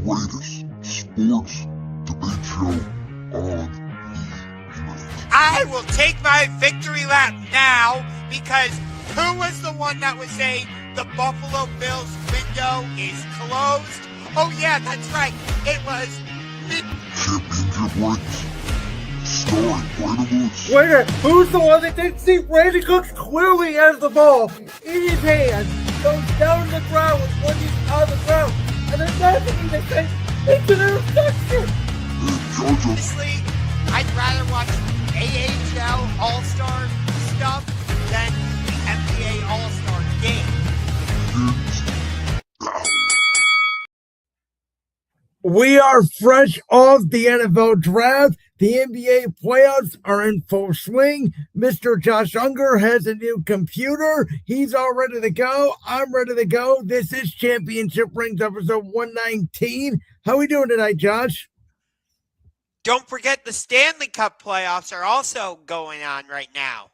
greatest sports debate show on the internet. I will take my victory lap now because who was the one that was saying the Buffalo Bills window is closed? Oh yeah, that's right. It was me. Championship rings. Starring Brandon Lewis. Wait a minute, who's the one that didn't see Brandon Cooks clearly has the ball in his hand, goes down to the ground with one knee on the ground, and then nothing to say, it's an interception. And Georgia. Honestly, I'd rather watch AHL All-Star stuff than the NBA All-Star game. Begins now. We are fresh off the NFL draft. The NBA playoffs are in full swing. Mr. Josh Ungar has a new computer. He's all ready to go. I'm ready to go. This is Championship Rings episode 119. How are we doing tonight, Josh? Don't forget the Stanley Cup playoffs are also going on right now.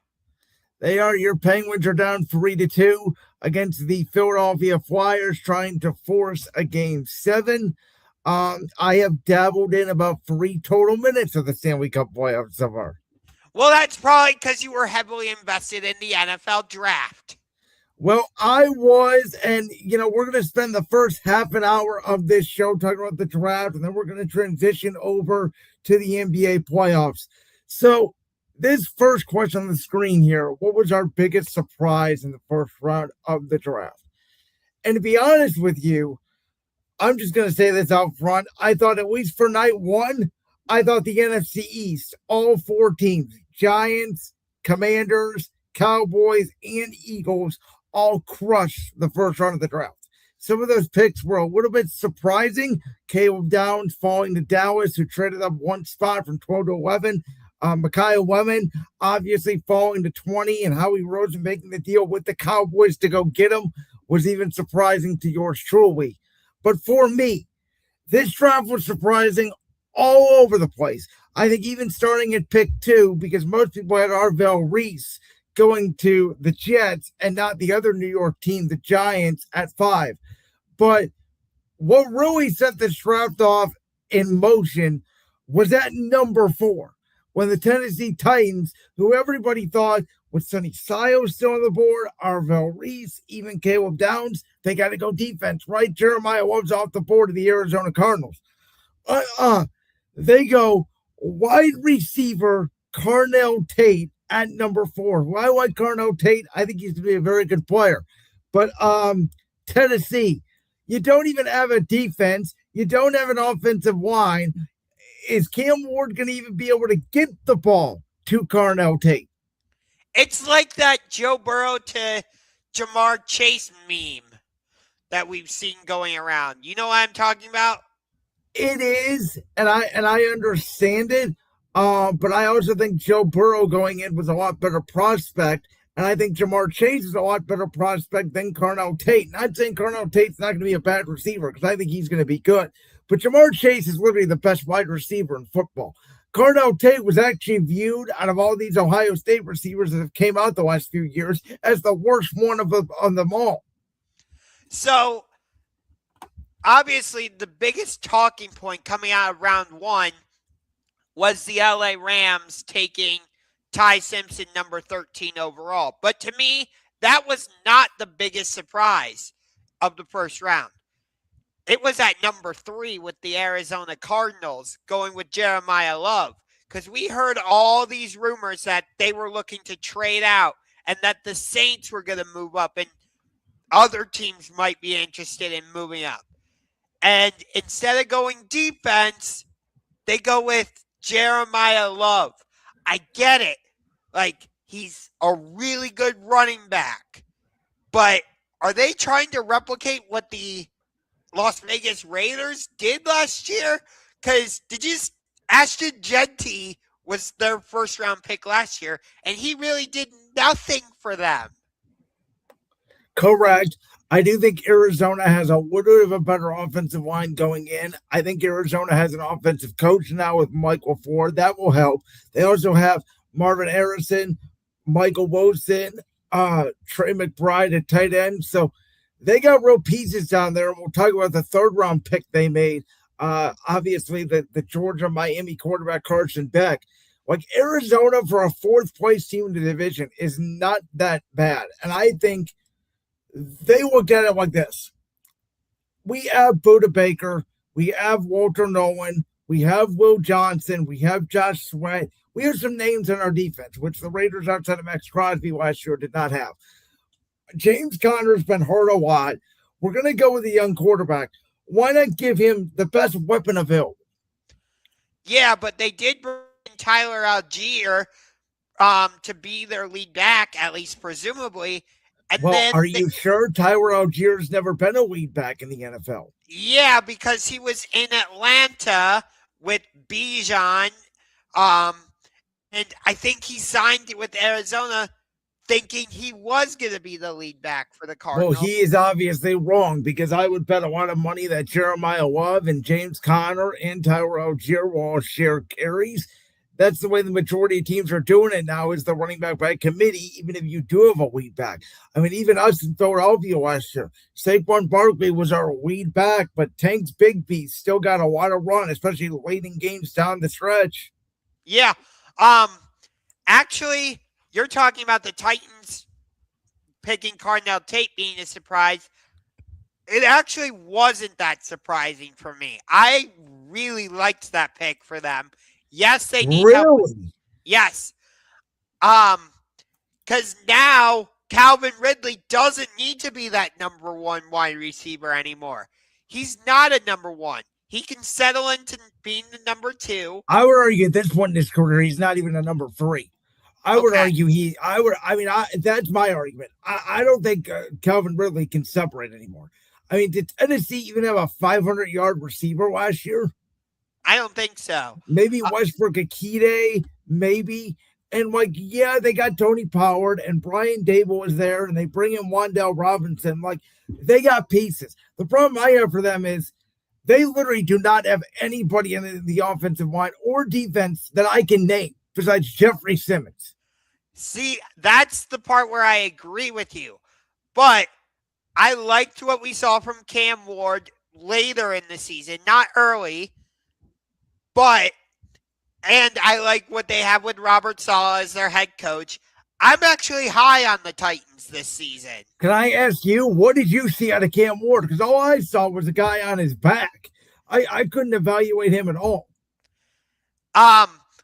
They are. Your Penguins are down 3-2 against the Philadelphia Flyers, trying to force a game 7. I have dabbled in about 3 total minutes of the Stanley Cup playoffs so far. Well, that's probably because you were heavily invested in the NFL draft. Well, I was, and, we're going to spend the first half an hour of this show talking about the draft, and then we're going to transition over to the NBA playoffs. So, this first question on the screen here, what was our biggest surprise in the first round of the draft? And to be honest with you, I'm just going to say this out front. I thought at least for night one, I thought the NFC East, all 4 teams, Giants, Commanders, Cowboys, and Eagles, all crushed the first round of the draft. Some of those picks were a little bit surprising. Caleb Downs falling to Dallas, who traded up 1 spot from 12 to 11. Micaiah Lemon obviously falling to 20, and Howie Roseman making the deal with the Cowboys to go get him was even surprising to yours truly. But for me, this draft was surprising all over the place. I think even starting at pick 2, because most people had Arvell Reese going to the Jets and not the other New York team, the Giants, at 5. But what really set this draft off in motion was at number 4, when the Tennessee Titans, who everybody thought with Sonny Sayo still on the board, Arvell Reese, even Caleb Downs, they got to go defense, right? Jeremiah Love's off the board of the Arizona Cardinals. They go wide receiver Carnell Tate at number 4. Well, I like Carnell Tate. I think he's going to be a very good player. But Tennessee, you don't even have a defense. You don't have an offensive line. Is Cam Ward going to even be able to get the ball to Carnell Tate? It's like that Joe Burrow to Jamar Chase meme that we've seen going around. You know what I'm talking about? It is, and I understand it. But I also think Joe Burrow going in was a lot better prospect, and I think Jamar Chase is a lot better prospect than Carnell Tate. Not saying Carnell Tate's not going to be a bad receiver, because I think he's going to be good. But Jamar Chase is literally the best wide receiver in football. Carnell Tate was actually viewed out of all these Ohio State receivers that have came out the last few years as the worst one of them all. So, obviously, the biggest talking point coming out of round 1 was the LA Rams taking Ty Simpson, number 13 overall. But to me, that was not the biggest surprise of the first round. It was at number 3 with the Arizona Cardinals going with Jeremiah Love, because we heard all these rumors that they were looking to trade out and that the Saints were going to move up and other teams might be interested in moving up. And instead of going defense, they go with Jeremiah Love. I get it. Like, he's a really good running back. But are they trying to replicate what the Las Vegas Raiders did last year? Because Ashton Genty was their first round pick last year, and he really did nothing for them. Correct. I do think Arizona has a little bit of a better offensive line going in. I think Arizona has an offensive coach now with Michael Ford. That will help. They also have Marvin Harrison, Michael Wilson, Trey McBride at tight end. So They got real pieces down there. We'll talk about the third round pick they made. Obviously, the Georgia Miami quarterback Carson Beck. Like Arizona for a fourth place team in the division is not that bad. And I think they looked at it like this. We have Buda Baker. We have Walter Nolan. We have Will Johnson. We have Josh Sweat. We have some names in our defense, which the Raiders outside of Max Crosby last year did not have. James Conner's been hurt a lot. We're going to go with a young quarterback. Why not give him the best weapon available? Yeah, but they did bring in Tyler Algier to be their lead back, at least presumably. And well, then are you sure Tyler Algier's never been a lead back in the NFL? Yeah, because he was in Atlanta with Bijan, and I think he signed with Arizona thinking he was going to be the lead back for the Cardinals. Well, he is obviously wrong because I would bet a lot of money that Jeremiah Love and James Conner and Tyler Algier will all share carries. That's the way the majority of teams are doing it now is the running back by committee, even if you do have a lead back. I mean, even us in Philadelphia last year, Saquon Barkley was our lead back, but Tank's Big Beast still got a lot of run, especially late in games down the stretch. Yeah. Actually, you're talking about the Titans picking Cardinal Tate being a surprise. It actually wasn't that surprising for me. I really liked that pick for them. Yes, they need help. Yes. Because now Calvin Ridley doesn't need to be that number one wide receiver anymore. He's not a number one. He can settle into being the number two. I would argue at this point in his career, he's not even a number three. I would argue that's my argument. I don't think Calvin Ridley can separate anymore. I mean, did Tennessee even have a 500-yard receiver last year? I don't think so. Maybe Westbrook Akide, maybe. And they got Tony Pollard and Brian Dable was there, and they bring in Wan'Dale Robinson. They got pieces. The problem I have for them is they literally do not have anybody in the offensive line or defense that I can name besides Jeffrey Simmons. See, that's the part where I agree with you. But I liked what we saw from Cam Ward later in the season, not early. And I like what they have with Robert Saleh as their head coach. I'm actually high on the Titans this season. Can I ask you, what did you see out of Cam Ward? Because all I saw was a guy on his back. I couldn't evaluate him at all.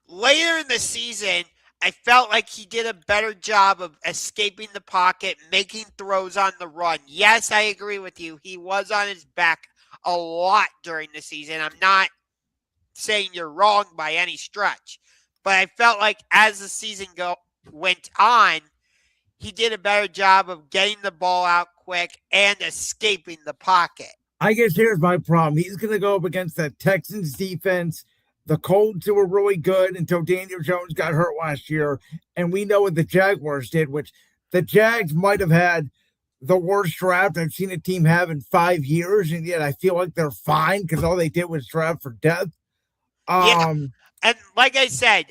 Later in the season, I felt like he did a better job of escaping the pocket, making throws on the run. Yes, I agree with you. He was on his back a lot during the season. I'm not saying you're wrong by any stretch, but I felt like as the season went on, he did a better job of getting the ball out quick and escaping the pocket. I guess here's my problem. He's going to go up against the Texans defense, the Colts, who were really good until Daniel Jones got hurt last year, and we know what the Jaguars did, which the Jags might have had the worst draft I've seen a team have in 5 years, and yet I feel like they're fine because all they did was draft for depth. Yeah. And like I said,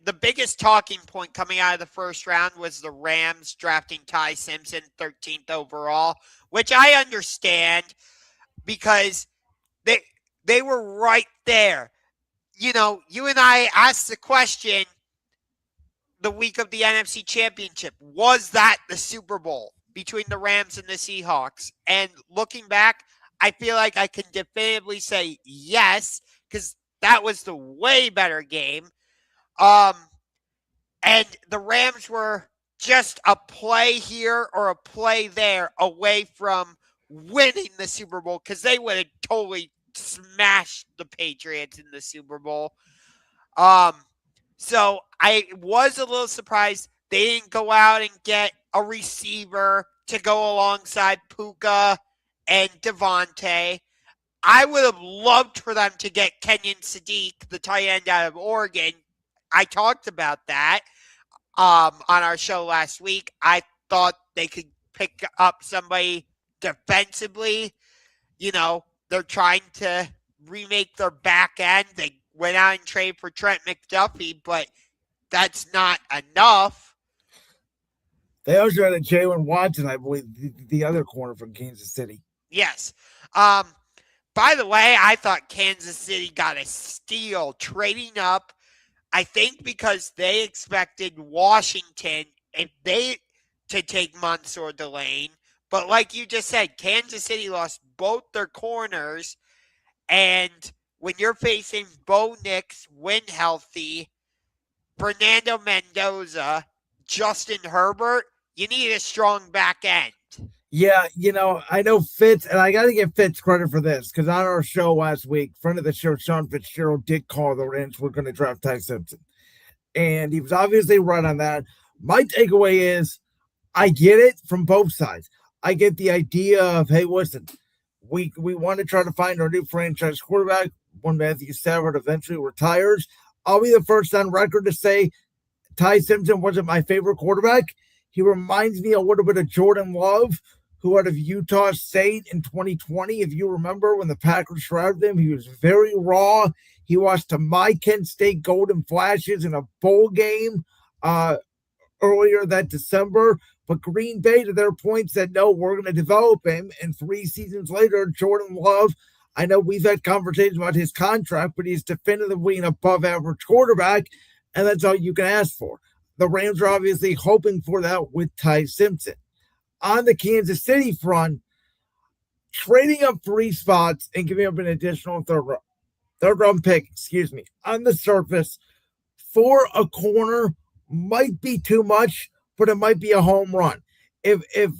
the biggest talking point coming out of the first round was the Rams drafting Ty Simpson 13th overall, which I understand because they were right there. You know, you and I asked the question the week of the NFC Championship, was that the Super Bowl between the Rams and the Seahawks? And looking back, I feel like I can definitively say yes, because that was the way better game. And the Rams were just a play here or a play there away from winning the Super Bowl because they would have totally smashed the Patriots in the Super Bowl. So I was a little surprised they didn't go out and get a receiver to go alongside Puka and Devontae. I would have loved for them to get Kenyon Sadiq, the tight end out of Oregon. I talked about that on our show last week. I thought they could pick up somebody defensively. You know, they're trying to remake their back end. They went out and traded for Trent McDuffie, but that's not enough. They also had a Jalen Watson, I believe, the other corner from Kansas City. Yes. By the way, I thought Kansas City got a steal trading up. I think because they expected Washington to take Mansour Delane. But like you just said, Kansas City lost both their corners. And when you're facing Bo Nix, when healthy, Fernando Mendoza, Justin Herbert, you need a strong back end. Yeah, I know Fitz, and I got to give Fitz credit for this because on our show last week, friend of the show, Sean Fitzgerald, did call the Rams were going to draft Ty Simpson. And he was obviously right on that. My takeaway is I get it from both sides. I get the idea of, hey, listen, we want to try to find our new franchise quarterback when Matthew Stafford eventually retires. I'll be the first on record to say Ty Simpson wasn't my favorite quarterback. He reminds me a little bit of Jordan Love, who out of Utah State in 2020. If you remember when the Packers drafted him, he was very raw. He lost to my Kent State Golden Flashes in a bowl game earlier that December. But Green Bay, to their point, said, no, we're going to develop him. And 3 seasons later, Jordan Love, I know we've had conversations about his contract, but he's definitively an above-average quarterback, and that's all you can ask for. The Rams are obviously hoping for that with Ty Simpson. On the Kansas City front, trading up 3 spots and giving up an additional third round pick, on the surface for a corner might be too much, but it might be a home run. If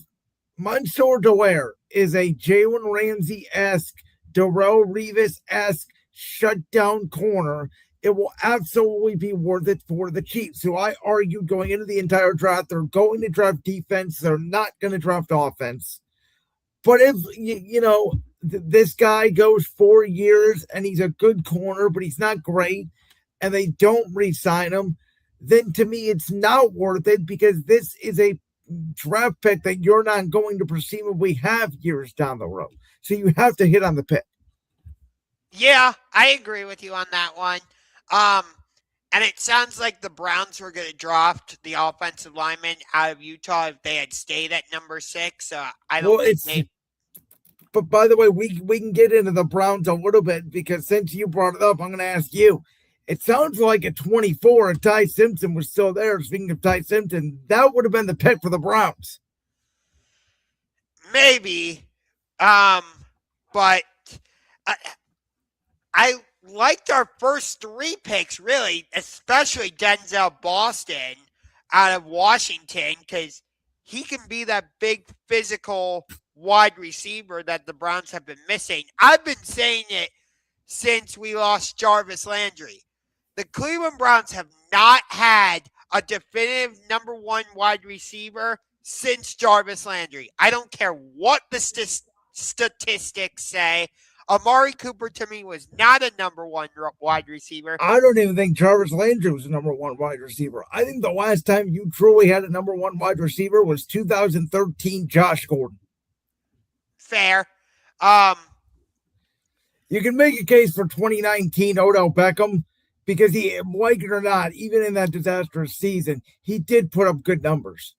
Mansour Delane is a Jalen Ramsey-esque, Darrelle Revis-esque shutdown corner, it will absolutely be worth it for the Chiefs, who I argued going into the entire draft, they're going to draft defense. They're not going to draft offense. But if, this guy goes 4 years and he's a good corner, but he's not great, and they don't re-sign him, then to me it's not worth it because this is a draft pick that you're not going to presumably have years down the road. So you have to hit on the pick. Yeah, I agree with you on that one. And it sounds like the Browns were going to draft the offensive lineman out of Utah if they had stayed at number 6. I don't think they. But by the way, we can get into the Browns a little bit because since you brought it up, I'm going to ask you. It sounds like at 24, if Ty Simpson was still there, speaking of Ty Simpson, that would have been the pick for the Browns. Maybe. But I liked our first 3 picks, really, especially Denzel Boston out of Washington, because he can be that big physical wide receiver that the Browns have been missing. I've been saying it since we lost Jarvis Landry. The Cleveland Browns have not had a definitive number 1 wide receiver since Jarvis Landry. I don't care what the statistics say. Amari Cooper, to me, was not a number 1 wide receiver. I don't even think Jarvis Landry was a number 1 wide receiver. I think the last time you truly had a number 1 wide receiver was 2013 Josh Gordon. Fair. You can make a case for 2019 Odell Beckham because he, like it or not, even in that disastrous season, he did put up good numbers.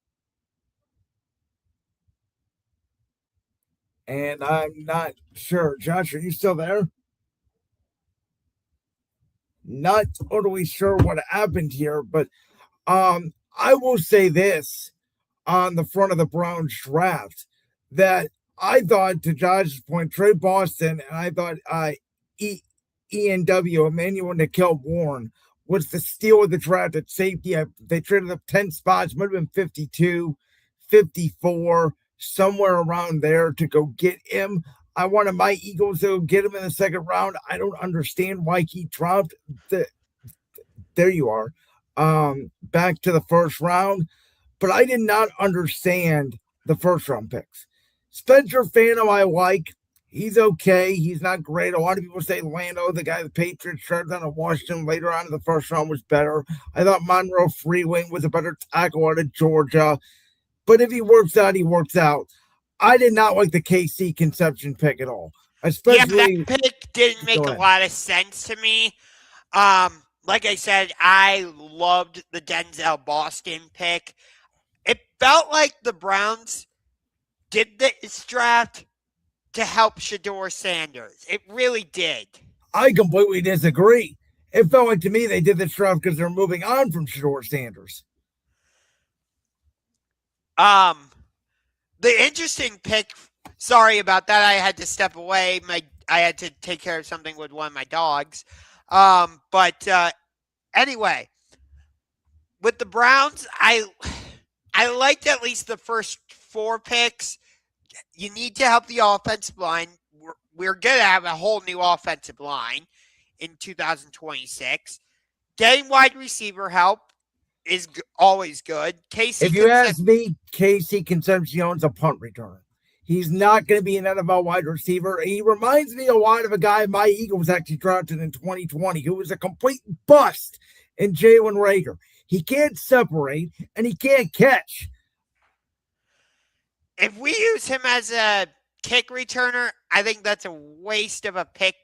And I'm not sure. Josh, are you still there? Not totally sure what happened here, but I will say this on the front of the Browns draft that I thought, to Josh's point, Trey Boston, and I thought ENW, Emmanuel Nikhil Warren, was the steal of the draft at safety. They traded up 10 spots, might have been 52, 54, somewhere around there to go get him. I wanted my Eagles to get him in the second round. I don't understand why he dropped there you are. Back to the first round. But I did not understand the first round picks. Spencer Fano, I like. He's okay. He's not great. A lot of people say Lando, the guy the Patriots started on in Washington later on in the first round, was better. I thought Monroe Freeling was a better tackle out of Georgia. But if he works out, he works out. I did not like the KC Conception pick at all. Especially, yeah, that pick didn't make a lot of sense to me. Like I said, I loved the Denzel Boston pick. felt like the Browns did this draft to help Shedeur Sanders. It really did. I completely disagree. It felt like to me they did this draft because they're moving on from Shedeur Sanders. The interesting pick. Sorry about that. I had to step away. I had to take care of something with one of my dogs. But anyway, with the Browns, I liked at least the first 4 picks. You need to help the offensive line. We're going to have a whole new offensive line in 2026. Getting wide receiver help is always good. If you ask me, Casey Concepcion's a punt returner. He's not going to be an NFL wide receiver. He reminds me a lot of a guy my Eagles actually drafted in 2020 who was a complete bust in Jalen Reagor. He can't separate and he can't catch. If we use him as a kick returner, I think that's a waste of a pick,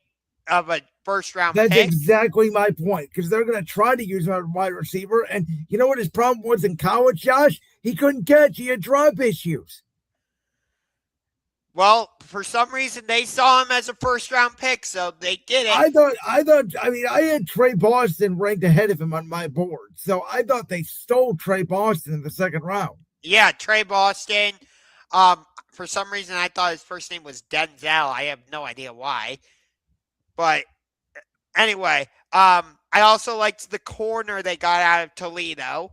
of a first-round pick. That's exactly my point, because they're going to try to use him as a wide receiver. And you know what his problem was in college, Josh? He couldn't catch. He had drop issues. Well, for some reason, they saw him as a first-round pick, so they did it. I had Trey Boston ranked ahead of him on my board, so I thought they stole Trey Boston in the second round. Yeah, Trey Boston. For some reason, I thought his first name was Denzel. I have no idea why. But anyway, I also liked the corner they got out of Toledo.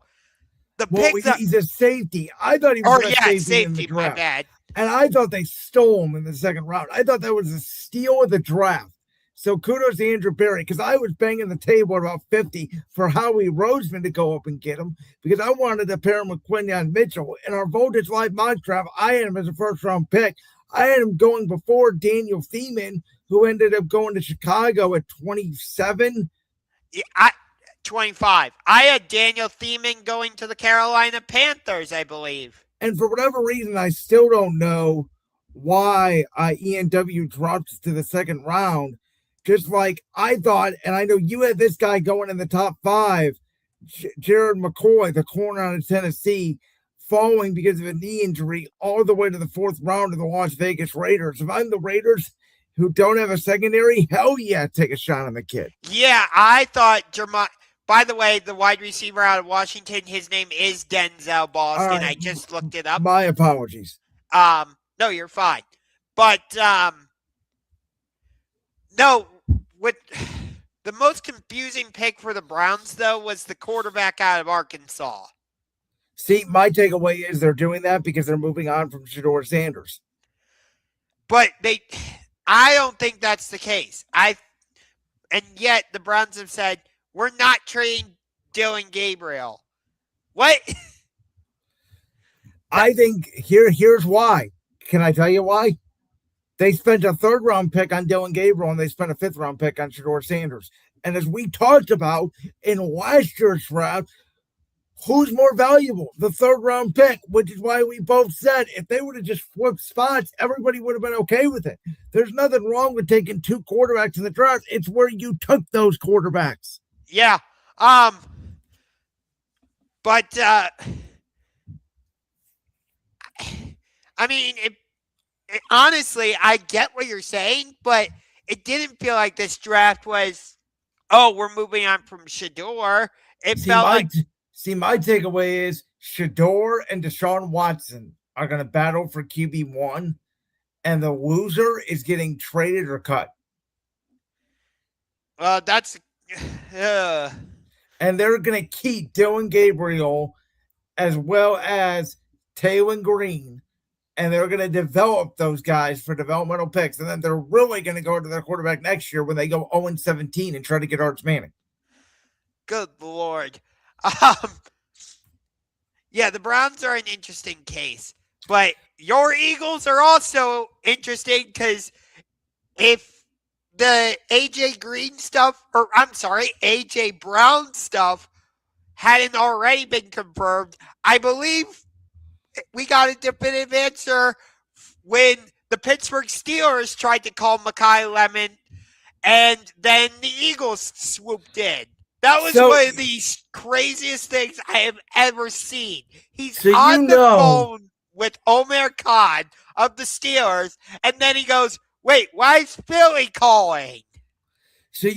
He's a safety. I thought he was a safety in the draft. My bad. And I thought they stole him in the second round. I thought that was a steal of the draft. So kudos to Andrew Berry, because I was banging the table at about 50 for Howie Roseman to go up and get him, because I wanted to pair him with Quinyon Mitchell. In our Voltage Live mock draft, I had him as a first-round pick. I had him going before Daniel Thiemann, who ended up going to Chicago at 27. Yeah, 25. I had Daniel Thiemann going to the Carolina Panthers, I believe. And for whatever reason, I still don't know why ENW dropped to the second round. Just like I thought, and I know you had this guy going in the top 5, Jared McCoy, the corner out of Tennessee, falling because of a knee injury all the way to the 4th round of the Las Vegas Raiders. If I'm the Raiders who don't have a secondary, hell yeah, take a shot on the kid. Yeah, I thought Jermai. By the way, the wide receiver out of Washington, his name is Denzel Boston. I just looked it up. My apologies. No, you're fine. But no, with the most confusing pick for the Browns, though, was the quarterback out of Arkansas. See, my takeaway is they're doing that because they're moving on from Shedeur Sanders. But I don't think that's the case. And yet the Browns have said, we're not trading Dylan Gabriel. What? I think here's why. Can I tell you why? They spent a 3rd-round pick on Dylan Gabriel, and they spent a 5th-round pick on Shedeur Sanders. And as we talked about in last year's draft, who's more valuable? The 3rd-round pick, which is why we both said if they would have just flipped spots, everybody would have been okay with it. There's nothing wrong with taking 2 quarterbacks in the draft. It's where you took those quarterbacks. Yeah. But I mean, honestly, I get what you're saying, but it didn't feel like this draft was, we're moving on from Shedeur. My takeaway is Shedeur and Deshaun Watson are going to battle for QB1, and the loser is getting traded or cut. That's... And they're going to keep Dylan Gabriel as well as Taylor Green, and they're going to develop those guys for developmental picks. And then they're really going to go to their quarterback next year when they go 0-17 and try to get Arch Manning. Good Lord. Yeah, the Browns are an interesting case. But your Eagles are also interesting because if the AJ Brown stuff hadn't already been confirmed, I believe we got a definitive answer when the Pittsburgh Steelers tried to call Makai Lemon, and then the Eagles swooped in. That was So- one of the craziest things I have ever seen. He's So on the phone with Omer Khan of the Steelers, and then he goes, wait, why is Philly calling? So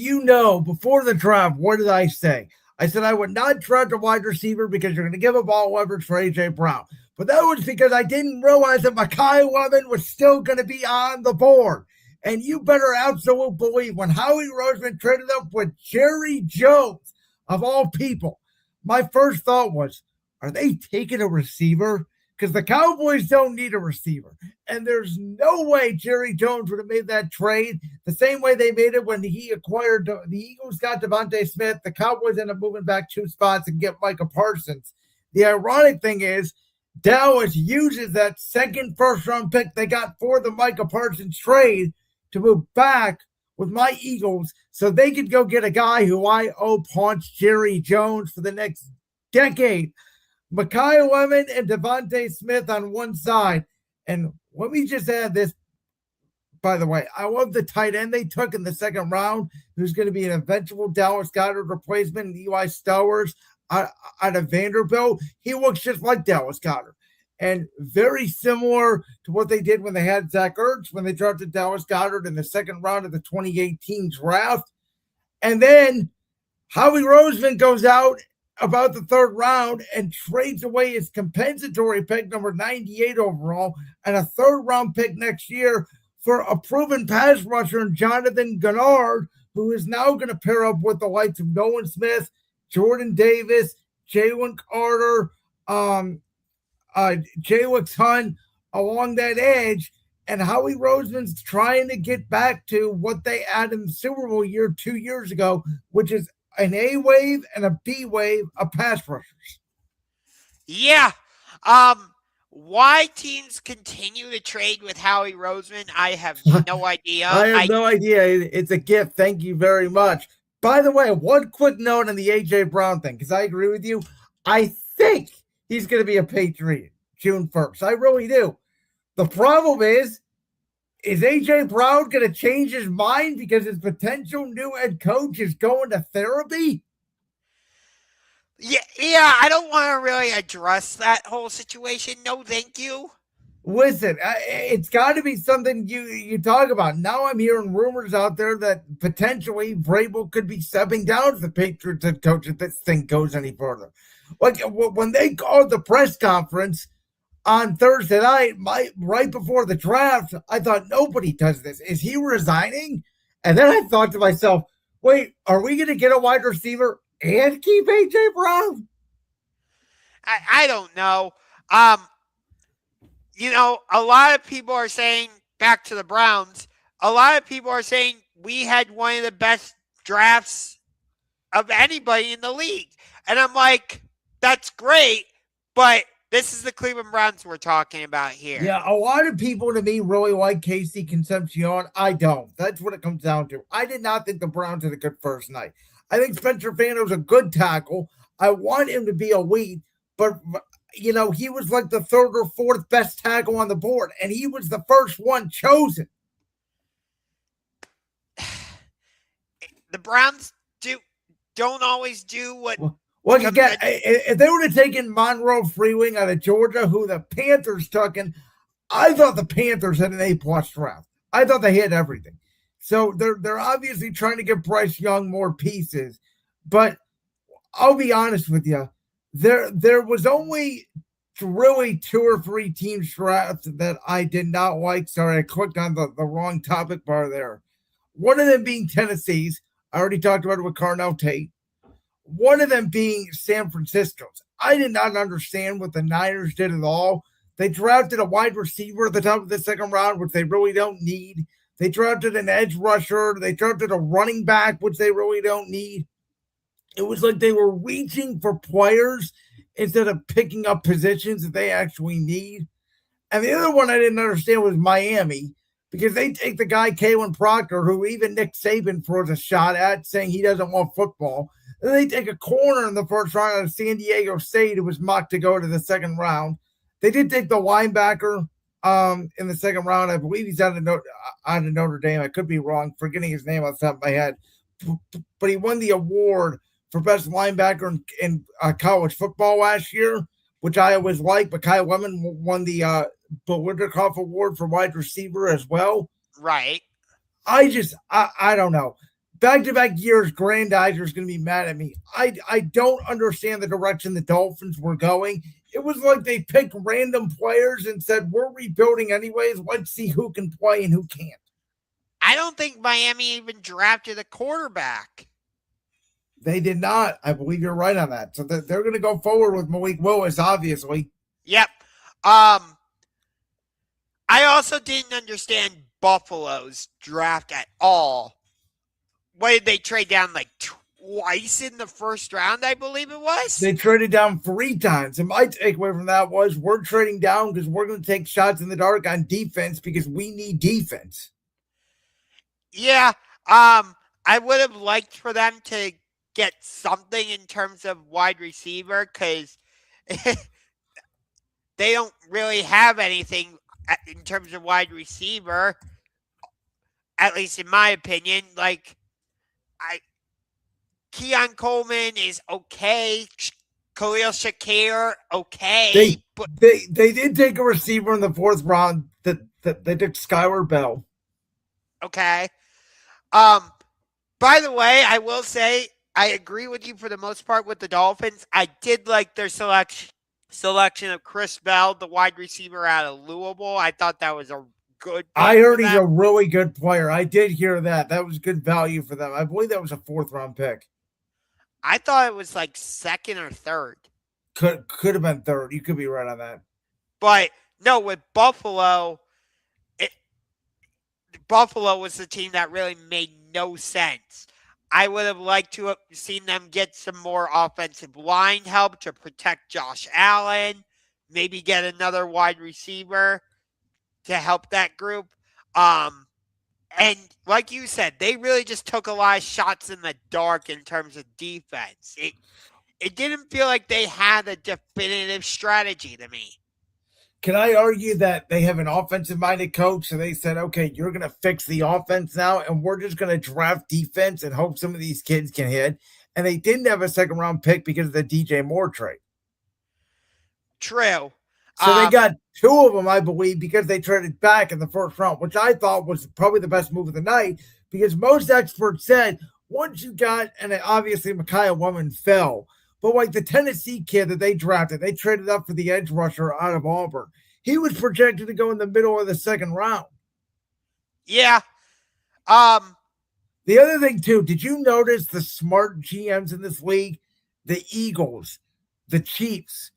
before the draft, what did I say? I said I would not draft a wide receiver because you're going to give up all leverage for A.J. Brown. But that was because I didn't realize that Mekhi Levin was still going to be on the board. And you better absolutely believe when Howie Roseman traded up with Jerry Jones, of all people, my first thought was, are they taking a receiver? Because the Cowboys don't need a receiver. And there's no way Jerry Jones would have made that trade the same way they made it when he acquired the Eagles got Devontae Smith. The Cowboys ended up moving back 2 spots and get Micah Parsons. The ironic thing is Dallas uses that second first-round pick they got for the Micah Parsons trade to move back with my Eagles so they could go get a guy who I owe punch Jerry Jones for the next decade. Mekhi Levin and Devontae Smith on one side. And let me just add this, by the way. I love the tight end they took in the second round, who's going to be an eventual Dallas Goedert replacement, Eli Stowers out of Vanderbilt. He looks just like Dallas Goedert. And very similar to what they did when they had Zach Ertz, when they drafted Dallas Goedert in the second round of the 2018 draft. And then Howie Roseman goes out about the third round and trades away his compensatory pick, number 98 overall, and a third-round pick next year for a proven pass rusher in Jonathan Gennard, who is now going to pair up with the likes of Nolan Smith, Jordan Davis, Jalen Carter, Jalen Hunt along that edge. And Howie Roseman's trying to get back to what they had in the Super Bowl year 2 years ago, which is an A wave and a B wave of pass rushers. Yeah. Why teams continue to trade with Howie Roseman, I have no idea. I have no idea. It's a gift. Thank you very much. By the way, one quick note on the A.J. Brown thing, because I agree with you. I think he's going to be a Patriot June 1st. I really do. The problem is A.J. Brown going to change his mind because his potential new head coach is going to therapy? Yeah, I don't want to really address that whole situation. No, thank you. Listen, it's got to be something you talk about. Now I'm hearing rumors out there that potentially Vrabel could be stepping down as the Patriots head coach if this thing goes any further. Like when they called the press conference on Thursday night, right before the draft, I thought nobody does this. Is he resigning? And then I thought to myself, wait, are we going to get a wide receiver and keep A.J. Brown? I don't know. A lot of people are saying, back to the Browns, a lot of people are saying we had one of the best drafts of anybody in the league. And I'm like, that's great, but this is the Cleveland Browns we're talking about here. Yeah, a lot of people to me really like Casey Concepcion. I don't. That's what it comes down to. I did not think the Browns had a good first night. I think Spencer Fano's a good tackle. I want him to be elite, but he was like the third or fourth best tackle on the board, and he was the first one chosen. The Browns don't always do what. Well, again, if they would have taken Monroe Freewing out of Georgia, who the Panthers took, and I thought the Panthers had an A+ draft. I thought they had everything. So they're obviously trying to give Bryce Young more pieces. But I'll be honest with you, there was only really 2 or 3 teams drafted that I did not like. Sorry, I clicked on the wrong topic bar there. One of them being Tennessee's. I already talked about it with Carnell Tate. One of them being San Francisco's. I did not understand what the Niners did at all. They drafted a wide receiver at the top of the second round, which they really don't need. They drafted an edge rusher. They drafted a running back, which they really don't need. It was like they were reaching for players instead of picking up positions that they actually need. And the other one I didn't understand was Miami, because they take the guy, Kalen Proctor, who even Nick Saban throws a shot at, saying he doesn't want football. And they take a corner in the first round out of San Diego State, who was mocked to go to the second round. They did take the linebacker in the second round. I believe he's out of Notre Dame. I could be wrong, forgetting his name off the top of my head. But he won the award for best linebacker in college football last year, which I always liked. But Kyle Lemon won the Bolitikoff Award for wide receiver as well. Right. I don't know. Back-to-back years, Grandizer is going to be mad at me. I don't understand the direction the Dolphins were going. It was like they picked random players and said, we're rebuilding anyways. Let's see who can play and who can't. I don't think Miami even drafted a quarterback. They did not. I believe you're right on that. So they're going to go forward with Malik Willis, obviously. Yep. I also didn't understand Buffalo's draft at all. What did they trade down like twice in the first round, I believe it was? They traded down 3 times. And my takeaway from that was we're trading down because we're going to take shots in the dark on defense because we need defense. Yeah. I would have liked for them to get something in terms of wide receiver because they don't really have anything in terms of wide receiver, at least in my opinion. Like, Keon Coleman is okay. Khalil Shakir, okay. They did take a receiver in the 4th round that they took Skylar Bell. Okay. By the way, I will say I agree with you for the most part with the Dolphins. I did like their selection of Chris Bell, the wide receiver out of Louisville. I thought that was a good. I heard he's a really good player. I did hear that. That was good value for them. I believe that was a 4th round pick. I thought it was like 2nd or 3rd. Could have been 3rd. You could be right on that. But no, with Buffalo, Buffalo was the team that really made no sense. I would have liked to have seen them get some more offensive line help to protect Josh Allen, maybe get another wide receiver to help that group. And like you said, they really just took a lot of shots in the dark in terms of defense. It didn't feel like they had a definitive strategy to me. Can I argue that they have an offensive-minded coach, so they said, okay, you're going to fix the offense now, and we're just going to draft defense and hope some of these kids can hit? And they didn't have a 2nd-round pick because of the DJ Moore trade. True. So they got 2 of them, I believe, because they traded back in the 1st round, which I thought was probably the best move of the night because most experts said once you got, and obviously Micaiah Woman fell, but like the Tennessee kid that they drafted, they traded up for the edge rusher out of Auburn. He was projected to go in the middle of the 2nd round. Yeah. The other thing, too, did you notice the smart GMs in this league? The Eagles, the Chiefs,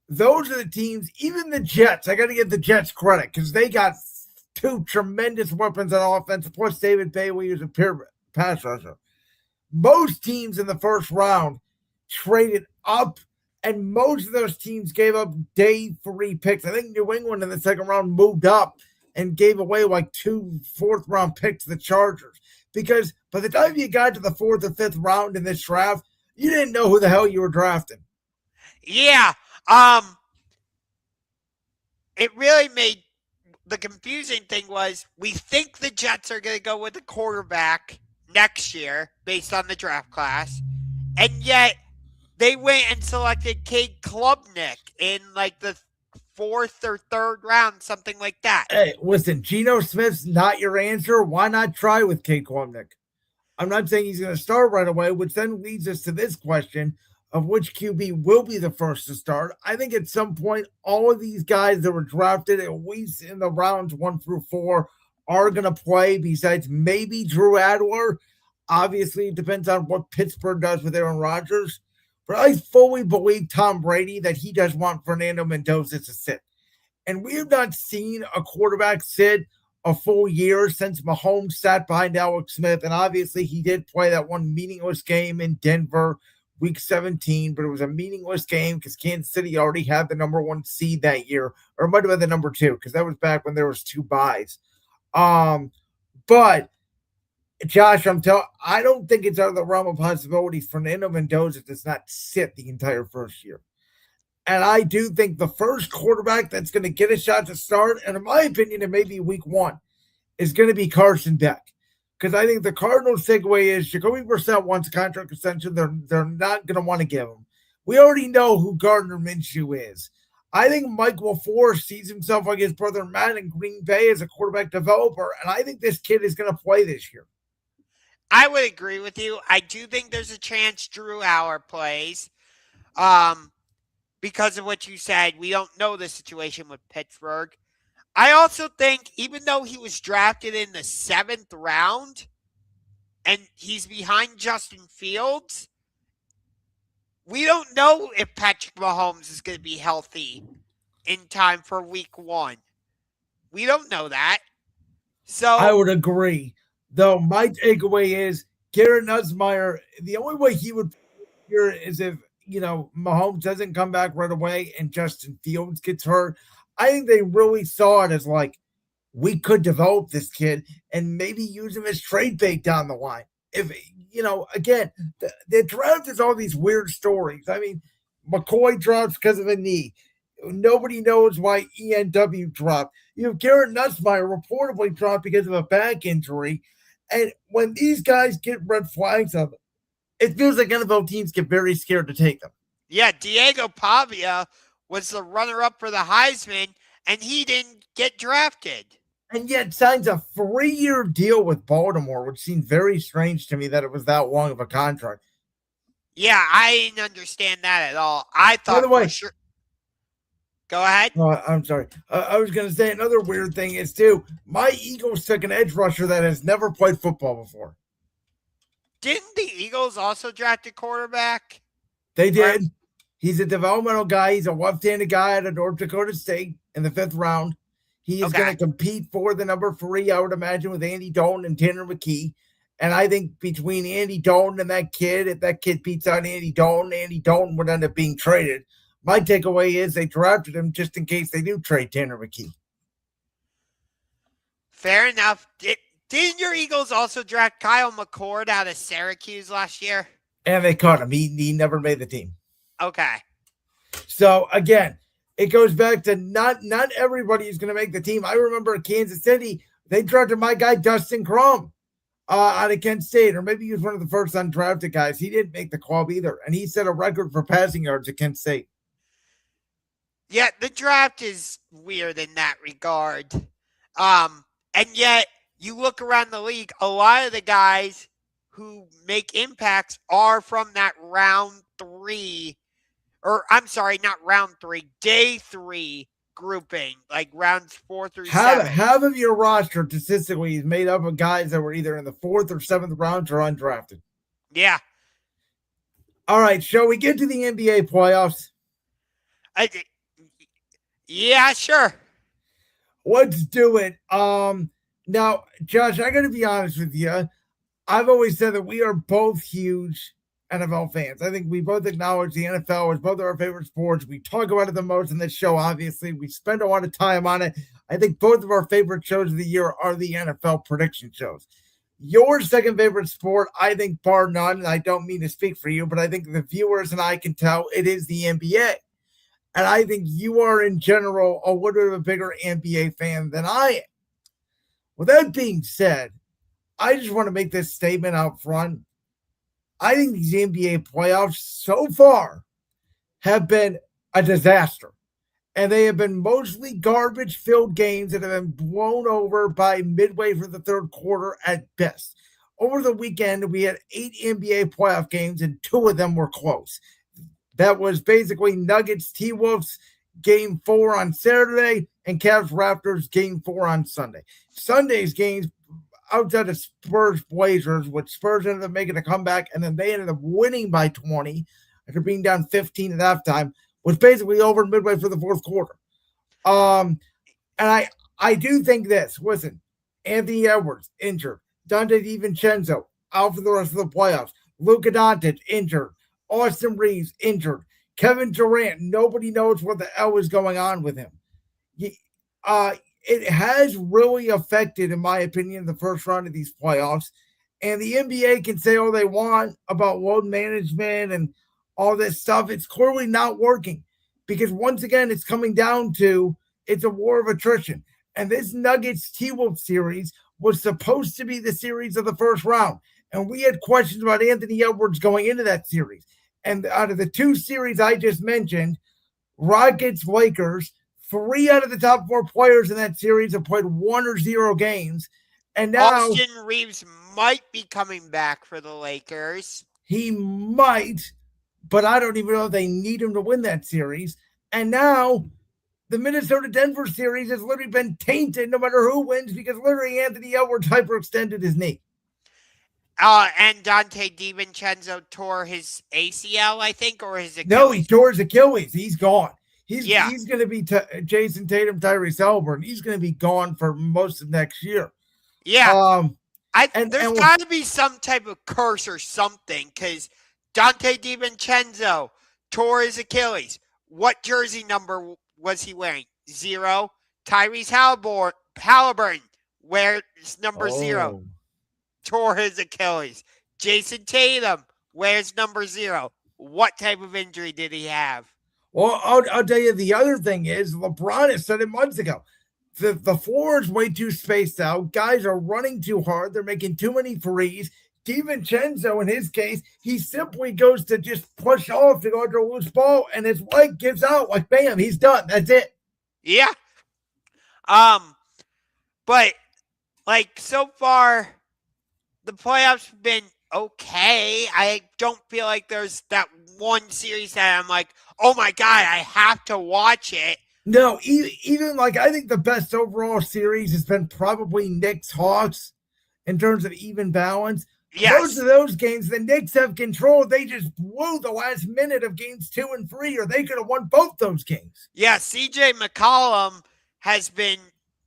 those are the teams, even the Jets. I got to give the Jets credit because they got 2 tremendous weapons on offense, plus David Bailey, who's a pure pass rusher. Most teams in the 1st round traded up, and most of those teams gave up day 3 picks. I think New England in the 2nd round moved up and gave away like 2 4th round picks to the Chargers. Because by the time you got to the 4th or 5th round in this draft, you didn't know who the hell you were drafting. Yeah. It really made the confusing thing was we think the Jets are going to go with the quarterback next year based on the draft class, and yet they went and selected Cade Klubnik in like the 4th or 3rd round, something like that. Hey, listen, Geno Smith's not your answer. Why not try with Cade Klubnik? I'm not saying he's going to start right away, which then leads us to this question of which QB will be the first to start. I think at some point, all of these guys that were drafted, at least in the rounds 1 through 4, are going to play, besides maybe Drew Adler. Obviously, it depends on what Pittsburgh does with Aaron Rodgers. But I fully believe Tom Brady that he does want Fernando Mendoza to sit. And we have not seen a quarterback sit a full year since Mahomes sat behind Alex Smith. And obviously, he did play that one meaningless game in Denver, week 17, but it was a meaningless game because Kansas City already had the number 1 seed that year, or it might have been the number 2 because that was back when there was 2 buys. But Josh, I don't think it's out of the realm of possibilities Fernando Mendoza does not sit the entire first year. And I do think the first quarterback that's going to get a shot to start, and in my opinion, it may be week 1, is going to be Carson Beck. because I think the Cardinals' takeaway is Jacoby Brissett wants a contract extension. They're not going to want to give him. We already know who Gardner Minshew is. I think Mike LaFleur sees himself like his brother Matt in Green Bay as a quarterback developer, and I think this kid is going to play this year. I would agree with you. I do think there's a chance Drew Hauer plays. Because of what you said, we don't know the situation with Pittsburgh. I also think, even though he was drafted in the 7th round and he's behind Justin Fields, we don't know if Patrick Mahomes is going to be healthy in time for week 1. We don't know that. So I would agree. Though my takeaway is Garrett Nussmeier, the only way he would here is if Mahomes doesn't come back right away and Justin Fields gets hurt. I think they really saw it as like, we could develop this kid and maybe use him as trade bait down the line. If, again, the draft is all these weird stories. I mean, McCoy drops because of a knee. Nobody knows why ENW dropped. You have Garrett Nussmeier reportedly dropped because of a back injury. And when these guys get red flags on them, it feels like NFL teams get very scared to take them. Yeah, Diego Pavia was the runner-up for the Heisman, and he didn't get drafted. And yet signs a 3-year deal with Baltimore, which seemed very strange to me that it was that long of a contract. Yeah, I didn't understand that at all. I thought, by the way, for sure. Go ahead. I'm sorry. I was going to say another weird thing is, too, my Eagles took an edge rusher that has never played football before. Didn't the Eagles also draft a quarterback? They did. He's a developmental guy. He's a left-handed guy out of North Dakota State in the 5th round. He is going to compete for the number 3, I would imagine, with Andy Dalton and Tanner McKee. And I think between Andy Dalton and that kid, if that kid beats out Andy Dalton would end up being traded. My takeaway is they drafted him just in case they do trade Tanner McKee. Fair enough. Didn't your Eagles also draft Kyle McCord out of Syracuse last year? And they cut him. He never made the team. Okay. So, again, it goes back to not everybody is going to make the team. I remember at Kansas City, they drafted my guy Dustin Crum out of Kent State, or maybe he was one of the first undrafted guys. He didn't make the club either, and he set a record for passing yards at Kent State. Yeah, the draft is weird in that regard. And yet, you look around the league, a lot of the guys who make impacts are from that round 3, or I'm sorry, not round 3, day 3 grouping, like rounds 4 through 7. Half of your roster statistically is made up of guys that were either in the 4th or 7th rounds or undrafted. Yeah. All right, shall we get to the NBA playoffs? Yeah, sure. Let's do it. Now, Josh, I got to be honest with you. I've always said that we are both huge NFL fans. I think we both acknowledge the NFL is both of our favorite sports. We talk about it the most in this show, obviously. We spend a lot of time on it. I think both of our favorite shows of the year are the NFL prediction shows. Your second favorite sport, I think, bar none, and I don't mean to speak for you, but I think the viewers and I can tell it is the NBA. And I think you are, in general, a little bit of a bigger NBA fan than I am. With that being said, I just want to make this statement out front. I think these NBA playoffs so far have been a disaster. And they have been mostly garbage-filled games that have been blown over by midway through the third quarter at best. Over the weekend, we had 8 NBA playoff games, and 2 of them were close. That was basically Nuggets T-Wolves game 4 on Saturday and Cavs Raptors game 4 on Sunday. Sunday's games, outside of Spurs Blazers, which Spurs ended up making a comeback, and then they ended up winning by 20 after being down 15 at halftime, was basically over midway for the fourth quarter. And I do think this. Listen, Anthony Edwards injured. Dante DiVincenzo out for the rest of the playoffs. Luka Doncic injured. Austin Reeves injured. Kevin Durant, nobody knows what the hell is going on with him. It has really affected, in my opinion, the first round of these playoffs. And the NBA can say all they want about load management and all this stuff. It's clearly not working because, once again, it's coming down to it's a war of attrition. And this Nuggets T-Wolves series was supposed to be the series of the first round. And we had questions about Anthony Edwards going into that series. And out of the two series I just mentioned, Rockets, Lakers, 3 out of the top 4 players in that series have played 1 or 0 games. And now Austin Reeves might be coming back for the Lakers. He might, but I don't even know if they need him to win that series. And now the Minnesota-Denver series has literally been tainted no matter who wins because literally Anthony Edwards hyperextended his knee. And Dante DiVincenzo tore his ACL, I think, or his Achilles. No, he tore his Achilles. He's gone. He's going to be Jason Tatum, Tyrese Halliburton. He's going to be gone for most of next year. Yeah. There's got to be some type of curse or something because Dante DiVincenzo tore his Achilles. What jersey number was he wearing? 0. Tyrese Halliburton wears number 0. Tore his Achilles. Jason Tatum wears number 0. What type of injury did he have? Well, I'll tell you the other thing is LeBron has said it months ago. The floor is way too spaced out. Guys are running too hard. They're making too many threes. DiVincenzo, in his case, he simply goes to just push off to go to a loose ball, and his leg gives out. Like, bam, he's done. That's it. Yeah. But, like, so far, the playoffs have been okay. I don't feel like there's that one series that I'm like, oh, my God, I have to watch it. No, even like I think the best overall series has been probably Knicks-Hawks in terms of even balance. Yes. Most of those games, the Knicks have control. They just blew the last minute of games 2 and 3, or they could have won both those games. Yeah, CJ McCollum has been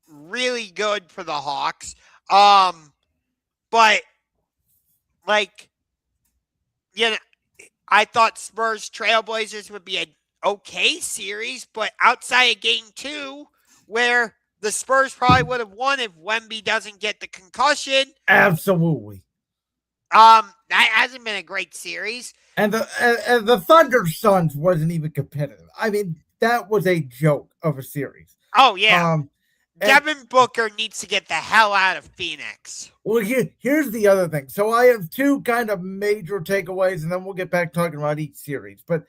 really good for the Hawks. But, like, you know, I thought Spurs Trailblazers would be an okay series, but outside of game 2, where the Spurs probably would have won if Wemby doesn't get the concussion. Absolutely. That hasn't been a great series. And the Thunder Suns wasn't even competitive. I mean, that was a joke of a series. Oh, yeah. Devin Booker needs to get the hell out of Phoenix. Well, here's the other thing. So I have 2 kind of major takeaways, and then we'll get back talking about each series. But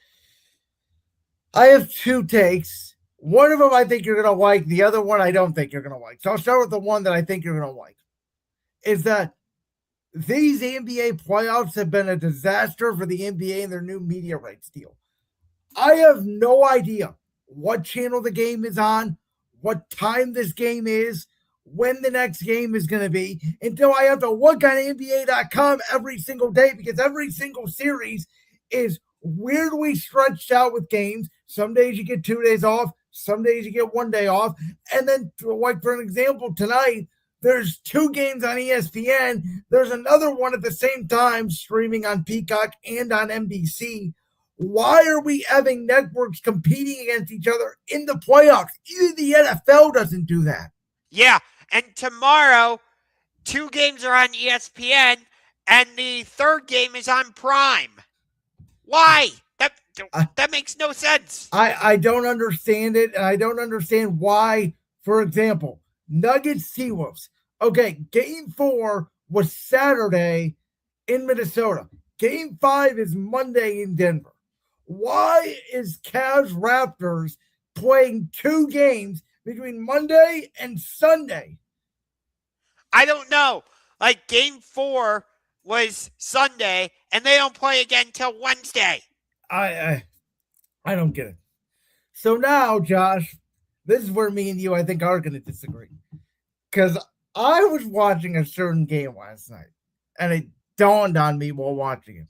I have 2 takes. One of them I think you're going to like. The other one I don't think you're going to like. So I'll start with the one that I think you're going to like. Is that these NBA playoffs have been a disaster for the NBA and their new media rights deal. I have no idea what channel the game is on, what time this game is, when the next game is going to be, until I have to look on NBA.com every single day because every single series is weirdly stretched out with games. Some days you get 2 days off, some days you get 1 day off. And then, like for an example, tonight, there's 2 games on ESPN. There's another one at the same time streaming on Peacock and on NBC. Why are we having networks competing against each other in the playoffs? Even the NFL doesn't do that. Yeah, and tomorrow, 2 games are on ESPN, and the third game is on Prime. Why? That makes no sense. I don't understand it, and I don't understand why. For example, Nuggets T-Wolves. Okay, Game 4 was Saturday in Minnesota. Game 5 is Monday in Denver. Why is Cavs Raptors playing 2 games between Monday and Sunday? I don't know. Like, Game 4 was Sunday, and they don't play again till Wednesday. I don't get it. So now, Josh, this is where me and you, I think, are going to disagree. Because I was watching a certain game last night, and it dawned on me while watching it.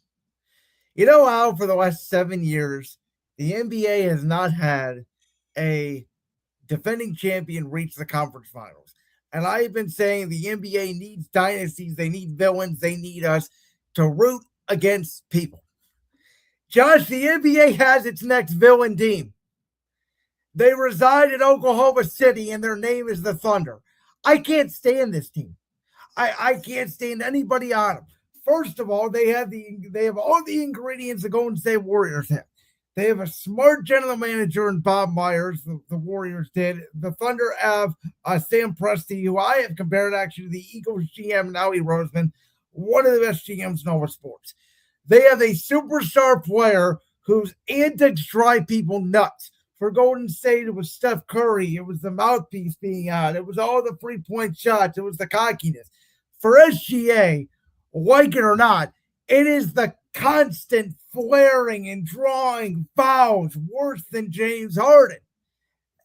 You know how for the last 7 years, the NBA has not had a defending champion reach the conference finals. And I've been saying the NBA needs dynasties, they need villains, they need us to root against people. Josh, the NBA has its next villain team. They reside in Oklahoma City, and their name is the Thunder. I can't stand this team. I can't stand anybody on them. First of all, they have all the ingredients the Golden State Warriors have. They have a smart general manager in Bob Myers, the Warriors did. The Thunder have Sam Presti, who I have compared actually to the Eagles GM, Howie Roseman, one of the best GMs in all of sports. They have a superstar player whose antics drive people nuts. For Golden State, it was Steph Curry. It was the mouthpiece being out. It was all the free-point shots. It was the cockiness. For SGA, like it or not, it is the constant flaring and drawing fouls worse than James Harden.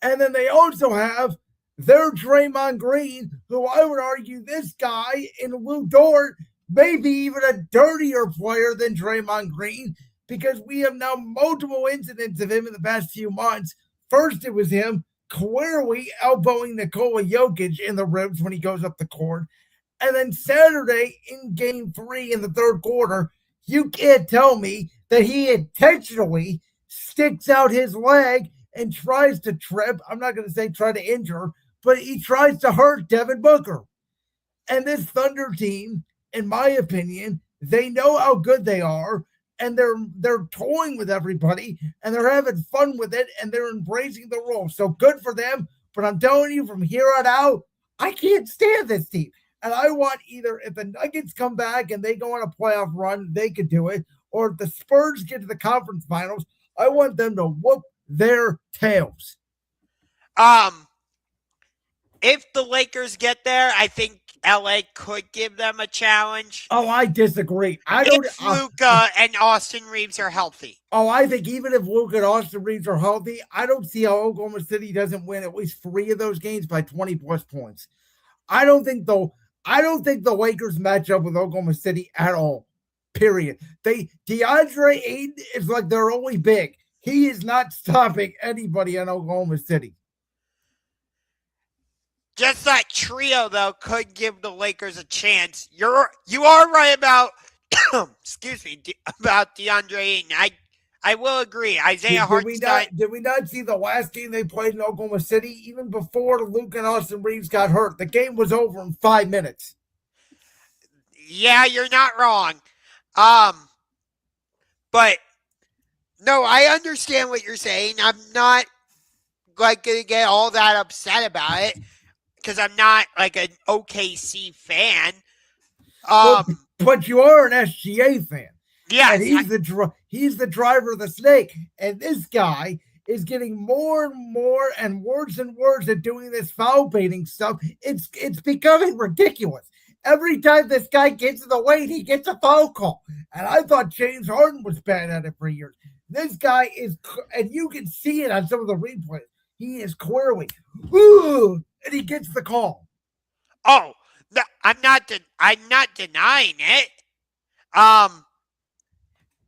And then they also have their Draymond Green, who I would argue this guy in Lou Dort may be even a dirtier player than Draymond Green, because we have now multiple incidents of him in the past few months. First, it was him clearly elbowing Nikola Jokic in the ribs when he goes up the court. And then Saturday in game 3 in the third quarter, you can't tell me that he intentionally sticks out his leg and tries to trip. I'm not going to say try to injure, but he tries to hurt Devin Booker. And this Thunder team, in my opinion, they know how good they are, and they're toying with everybody, and they're having fun with it, and they're embracing the role. So good for them. But I'm telling you, from here on out, I can't stand this team. And I want either, if the Nuggets come back and they go on a playoff run, they could do it. Or if the Spurs get to the conference finals, I want them to whoop their tails. If the Lakers get there, I think LA could give them a challenge. Oh, I disagree. If Luka and Austin Reeves are healthy. Oh, I think even if Luka and Austin Reeves are healthy, I don't see how Oklahoma City doesn't win at least 3 of those games by 20 plus points. I don't think the Lakers match up with Oklahoma City at all. Period. DeAndre Ayton is like their only big. He is not stopping anybody in Oklahoma City. Just that trio, though, could give the Lakers a chance. You are right about excuse me, about DeAndre Ayton. I will agree. Isaiah Hartenstein. Did we not see the last game they played in Oklahoma City? Even before Luke and Austin Reeves got hurt, the game was over in 5 minutes. Yeah, you're not wrong. But no, I understand what you're saying. I'm not like going to get all that upset about it because I'm not like an OKC fan. But you are an SGA fan. Yeah, and he's the driver of the snake, and this guy is getting more and more and worse at doing this foul baiting stuff. It's becoming ridiculous. Every time this guy gets in the lane, he gets a foul call. And I thought James Harden was bad at it for years. This guy is, and you can see it on some of the replays. He is clearly, and he gets the call. Oh, no, I'm not denying it.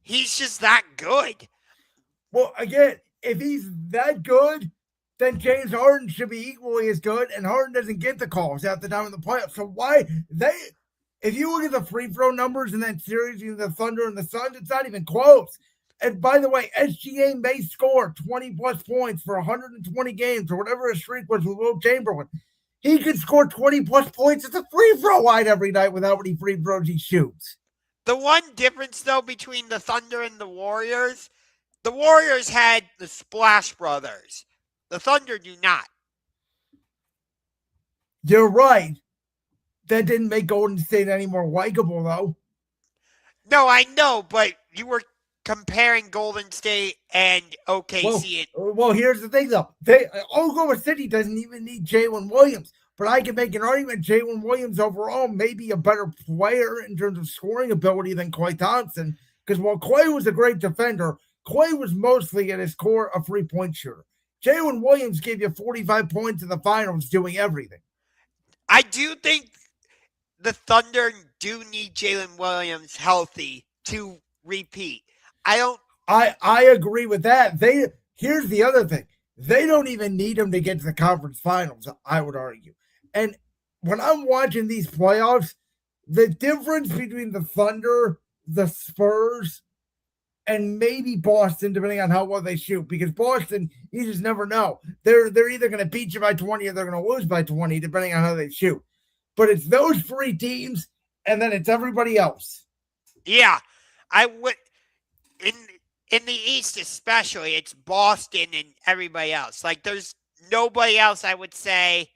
He's just that good. Well, again, if he's that good, then James Harden should be equally as good, and Harden doesn't get the calls at the time of the playoffs. So if you look at the free throw numbers in that series, the Thunder and the Suns, it's not even close. And by the way, SGA may score 20 plus points for 120 games or whatever his streak was with Will Chamberlain. He could score 20 plus points at the free throw line every night without any free throws he shoots. The one difference, though, between the Thunder and the Warriors had the Splash Brothers. The Thunder do not. You're right. That didn't make Golden State any more likable, though. No, I know, but you were comparing Golden State and OKC. Well, here's the thing, though. Oklahoma City doesn't even need Jalen Williams. But I can make an argument Jalen Williams overall may be a better player in terms of scoring ability than Klay Thompson. Because while Klay was a great defender, Klay was mostly at his core a three-point shooter. Jalen Williams gave you 45 points in the finals doing everything. I do think the Thunder do need Jalen Williams healthy to repeat. I agree with that. Here's the other thing. They don't even need him to get to the conference finals, I would argue. And when I'm watching these playoffs, the difference between the Thunder, the Spurs, and maybe Boston, depending on how well they shoot, because Boston, you just never know. They're either going to beat you by 20 or they're going to lose by 20, depending on how they shoot. But it's those 3 teams, and then it's everybody else. Yeah, I would. in the East especially, it's Boston and everybody else. Like, there's nobody else, I would say,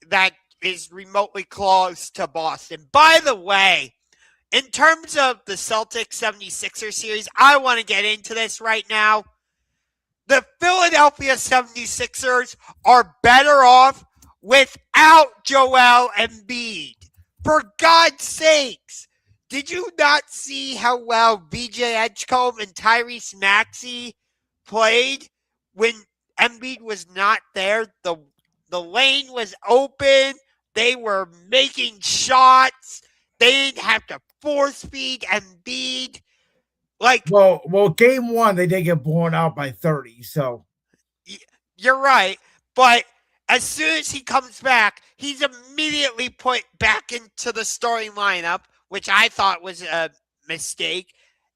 that is remotely close to Boston. By the way, in terms of the Celtics 76ers series, I want to get into this right now. The Philadelphia 76ers are better off without Joel Embiid. For God's sakes, did you not see how well BJ Edgecombe and Tyrese Maxey played when Embiid was not there? The lane was open. They were making shots. They didn't have to force feed Embiid. Like, Well, game one they did get blown out by 30. So you're right, but as soon as he comes back, he's immediately put back into the starting lineup, which I thought was a mistake.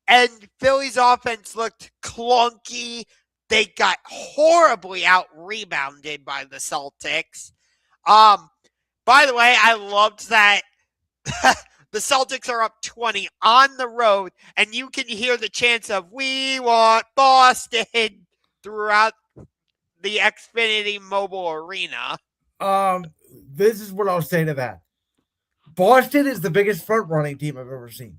And Philly's offense looked clunky. They got horribly out rebounded by the Celtics. By the way, I loved that the Celtics are up 20 on the road, and you can hear the chants of "We want Boston" throughout the Xfinity Mobile Arena. this is what I'll say to that. Boston is the biggest front running team I've ever seen.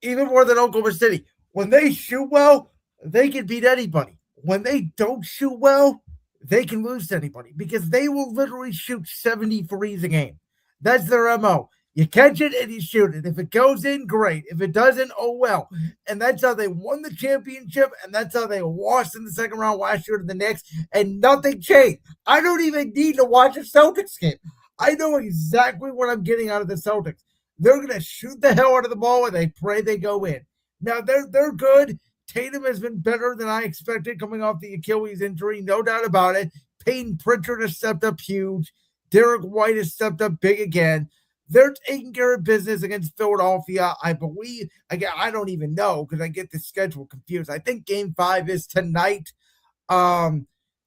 Even more than Oklahoma City. When they shoot well, they can beat anybody. When they don't shoot well, they can lose to anybody because they will literally shoot 70 threes a game. That's their MO. You catch it and you shoot it. If it goes in, great. If it doesn't, oh well. And that's how they won the championship, and that's how they lost in the second round last year to the Knicks, and nothing changed. I don't even need to watch a Celtics game. I know exactly what I'm getting out of the Celtics. They're going to shoot the hell out of the ball, and they pray they go in. Now, they're good. Tatum has been better than I expected coming off the Achilles injury, no doubt about it. Peyton Pritchard has stepped up huge. Derek White has stepped up big again. They're taking care of business against Philadelphia. I believe, again, I don't even know because I get the schedule confused. I think game 5 is tonight. Correct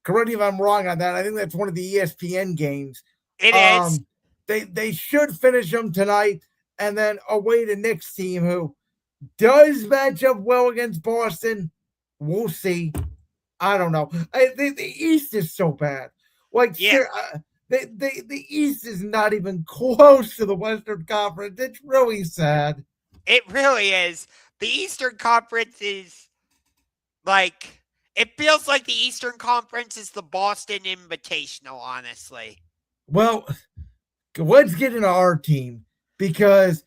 me if I'm wrong on that. I think that's one of the ESPN games. It is. They should finish them tonight and then away the Knicks team who does match up well against Boston. We'll see. I don't know. The East is so bad. Like, Yeah. the East is not even close to the Western Conference. It's really sad. It really is. The Eastern Conference is like, it feels like the Eastern Conference is the Boston Invitational, honestly. Well, let's get into our team because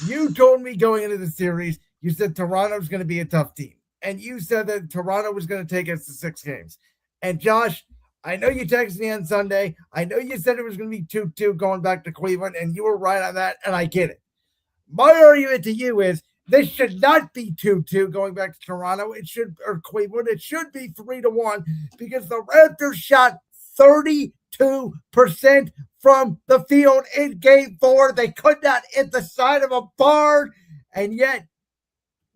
you told me going into the series, you said Toronto's going to be a tough team. And you said that Toronto was going to take us to 6 games. And Josh, I know you texted me on Sunday. I know you said it was going to be 2-2 going back to Cleveland, and you were right on that, and I get it. My argument to you is this should not be 2-2 going back to Toronto. It should, or Cleveland. It should be 3-1 because the Raptors shot 32% from the field in game 4. They could not hit the side of a barn, and yet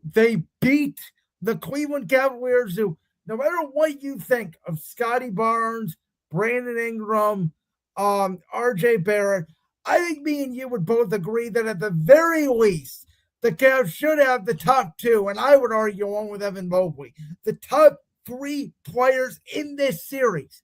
they beat the Cleveland Cavaliers, who, no matter what you think of Scotty Barnes, Brandon Ingram, RJ Barrett, I think me and you would both agree that at the very least, the Cavs should have the top 2, and I would argue along with Evan Mobley, the top 3 players in this series.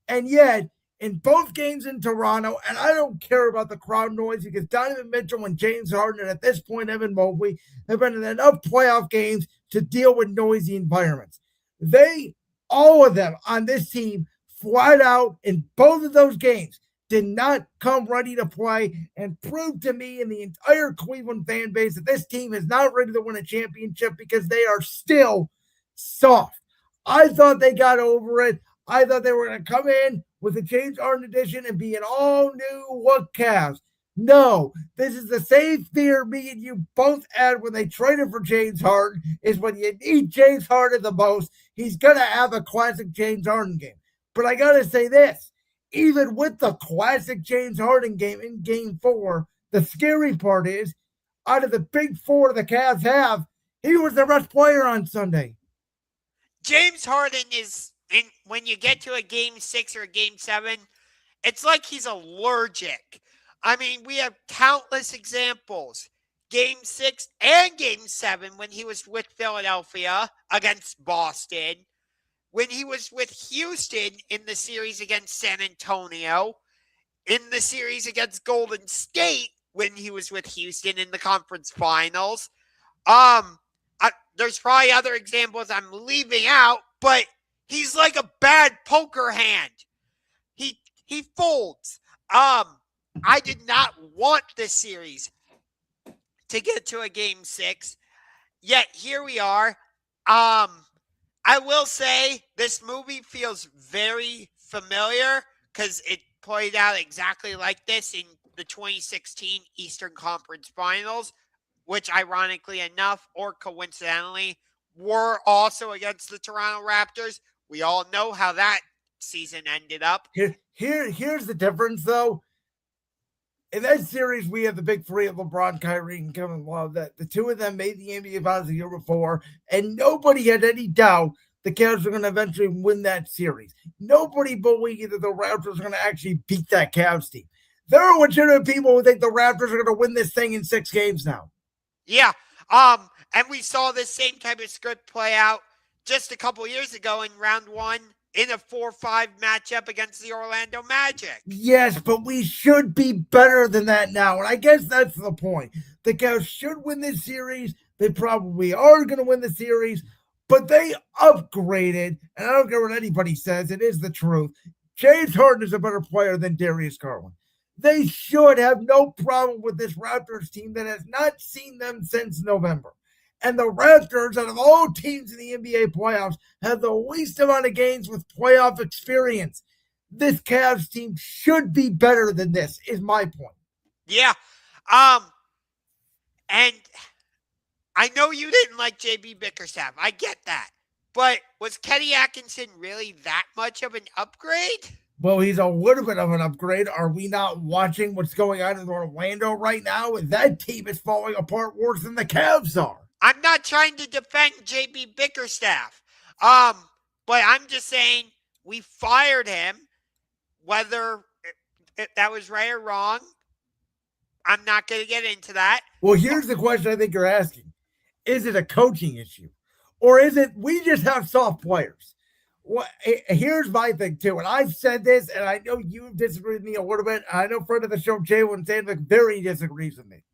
And yet, in both games in Toronto, and I don't care about the crowd noise because Donovan Mitchell and James Harden, and at this point Evan Mobley, have been in enough playoff games to deal with noisy environments. They, all of them on this team, flat out in both of those games, did not come ready to play and prove to me and the entire Cleveland fan base that this team is not ready to win a championship because they are still soft. I thought they got over it. I thought they were going to come in with the James Harden edition and be an all-new look Cavs. No, this is the same fear me and you both had when they traded for James Harden, is when you need James Harden the most, he's going to have a classic James Harden game. But I got to say this, even with the classic James Harden game in game 4, the scary part is, out of the big 4 the Cavs have, he was the best player on Sunday. James Harden is, when you get to a game 6 or a game 7, it's like he's allergic. I mean, we have countless examples. Game 6 and Game 7 when he was with Philadelphia against Boston, when he was with Houston in the series against San Antonio, in the series against Golden State when he was with Houston in the conference finals. There's probably other examples I'm leaving out, but he's like a bad poker hand. He folds. I did not want this series to get to a Game 6, yet here we are. I will say this movie feels very familiar because it played out exactly like this in the 2016 Eastern Conference Finals, which ironically enough or coincidentally were also against the Toronto Raptors. We all know how that season ended up. Here's the difference, though. In that series, we had the big three of LeBron, Kyrie, and Kevin Love. That the two of them made the NBA Finals the year before, and nobody had any doubt the Cavs were going to eventually win that series. Nobody believed that the Raptors were going to actually beat that Cavs team. There are legitimate people who think the Raptors are going to win this thing in 6 games now. Yeah, and we saw this same type of script play out just a couple years ago in round 1 in a 4-5 matchup against the Orlando Magic. Yes, but we should be better than that now, and I guess that's the point. The Cavs should win this series. They probably are going to win the series, but they upgraded, and I don't care what anybody says, it is the truth. James Harden is a better player than Darius Garland. They should have no problem with this Raptors team that has not seen them since November. And the Raptors, out of all teams in the NBA playoffs, have the least amount of games with playoff experience. This Cavs team should be better than this, is my point. Yeah. And I know you didn't like JB Bickerstaff. I get that. But was Kenny Atkinson really that much of an upgrade? Well, he's a little bit of an upgrade. Are we not watching what's going on in Orlando right now? And that team is falling apart worse than the Cavs are. I'm not trying to defend JB Bickerstaff. But I'm just saying we fired him. Whether that was right or wrong, I'm not going to get into that. Well, here's the question I think you're asking. Is it a coaching issue? Or is it we just have soft players? Well, here's my thing, too. And I've said this, and I know you disagree with me a little bit. I know friend of the show, Jalen Sandvik, very disagrees with me.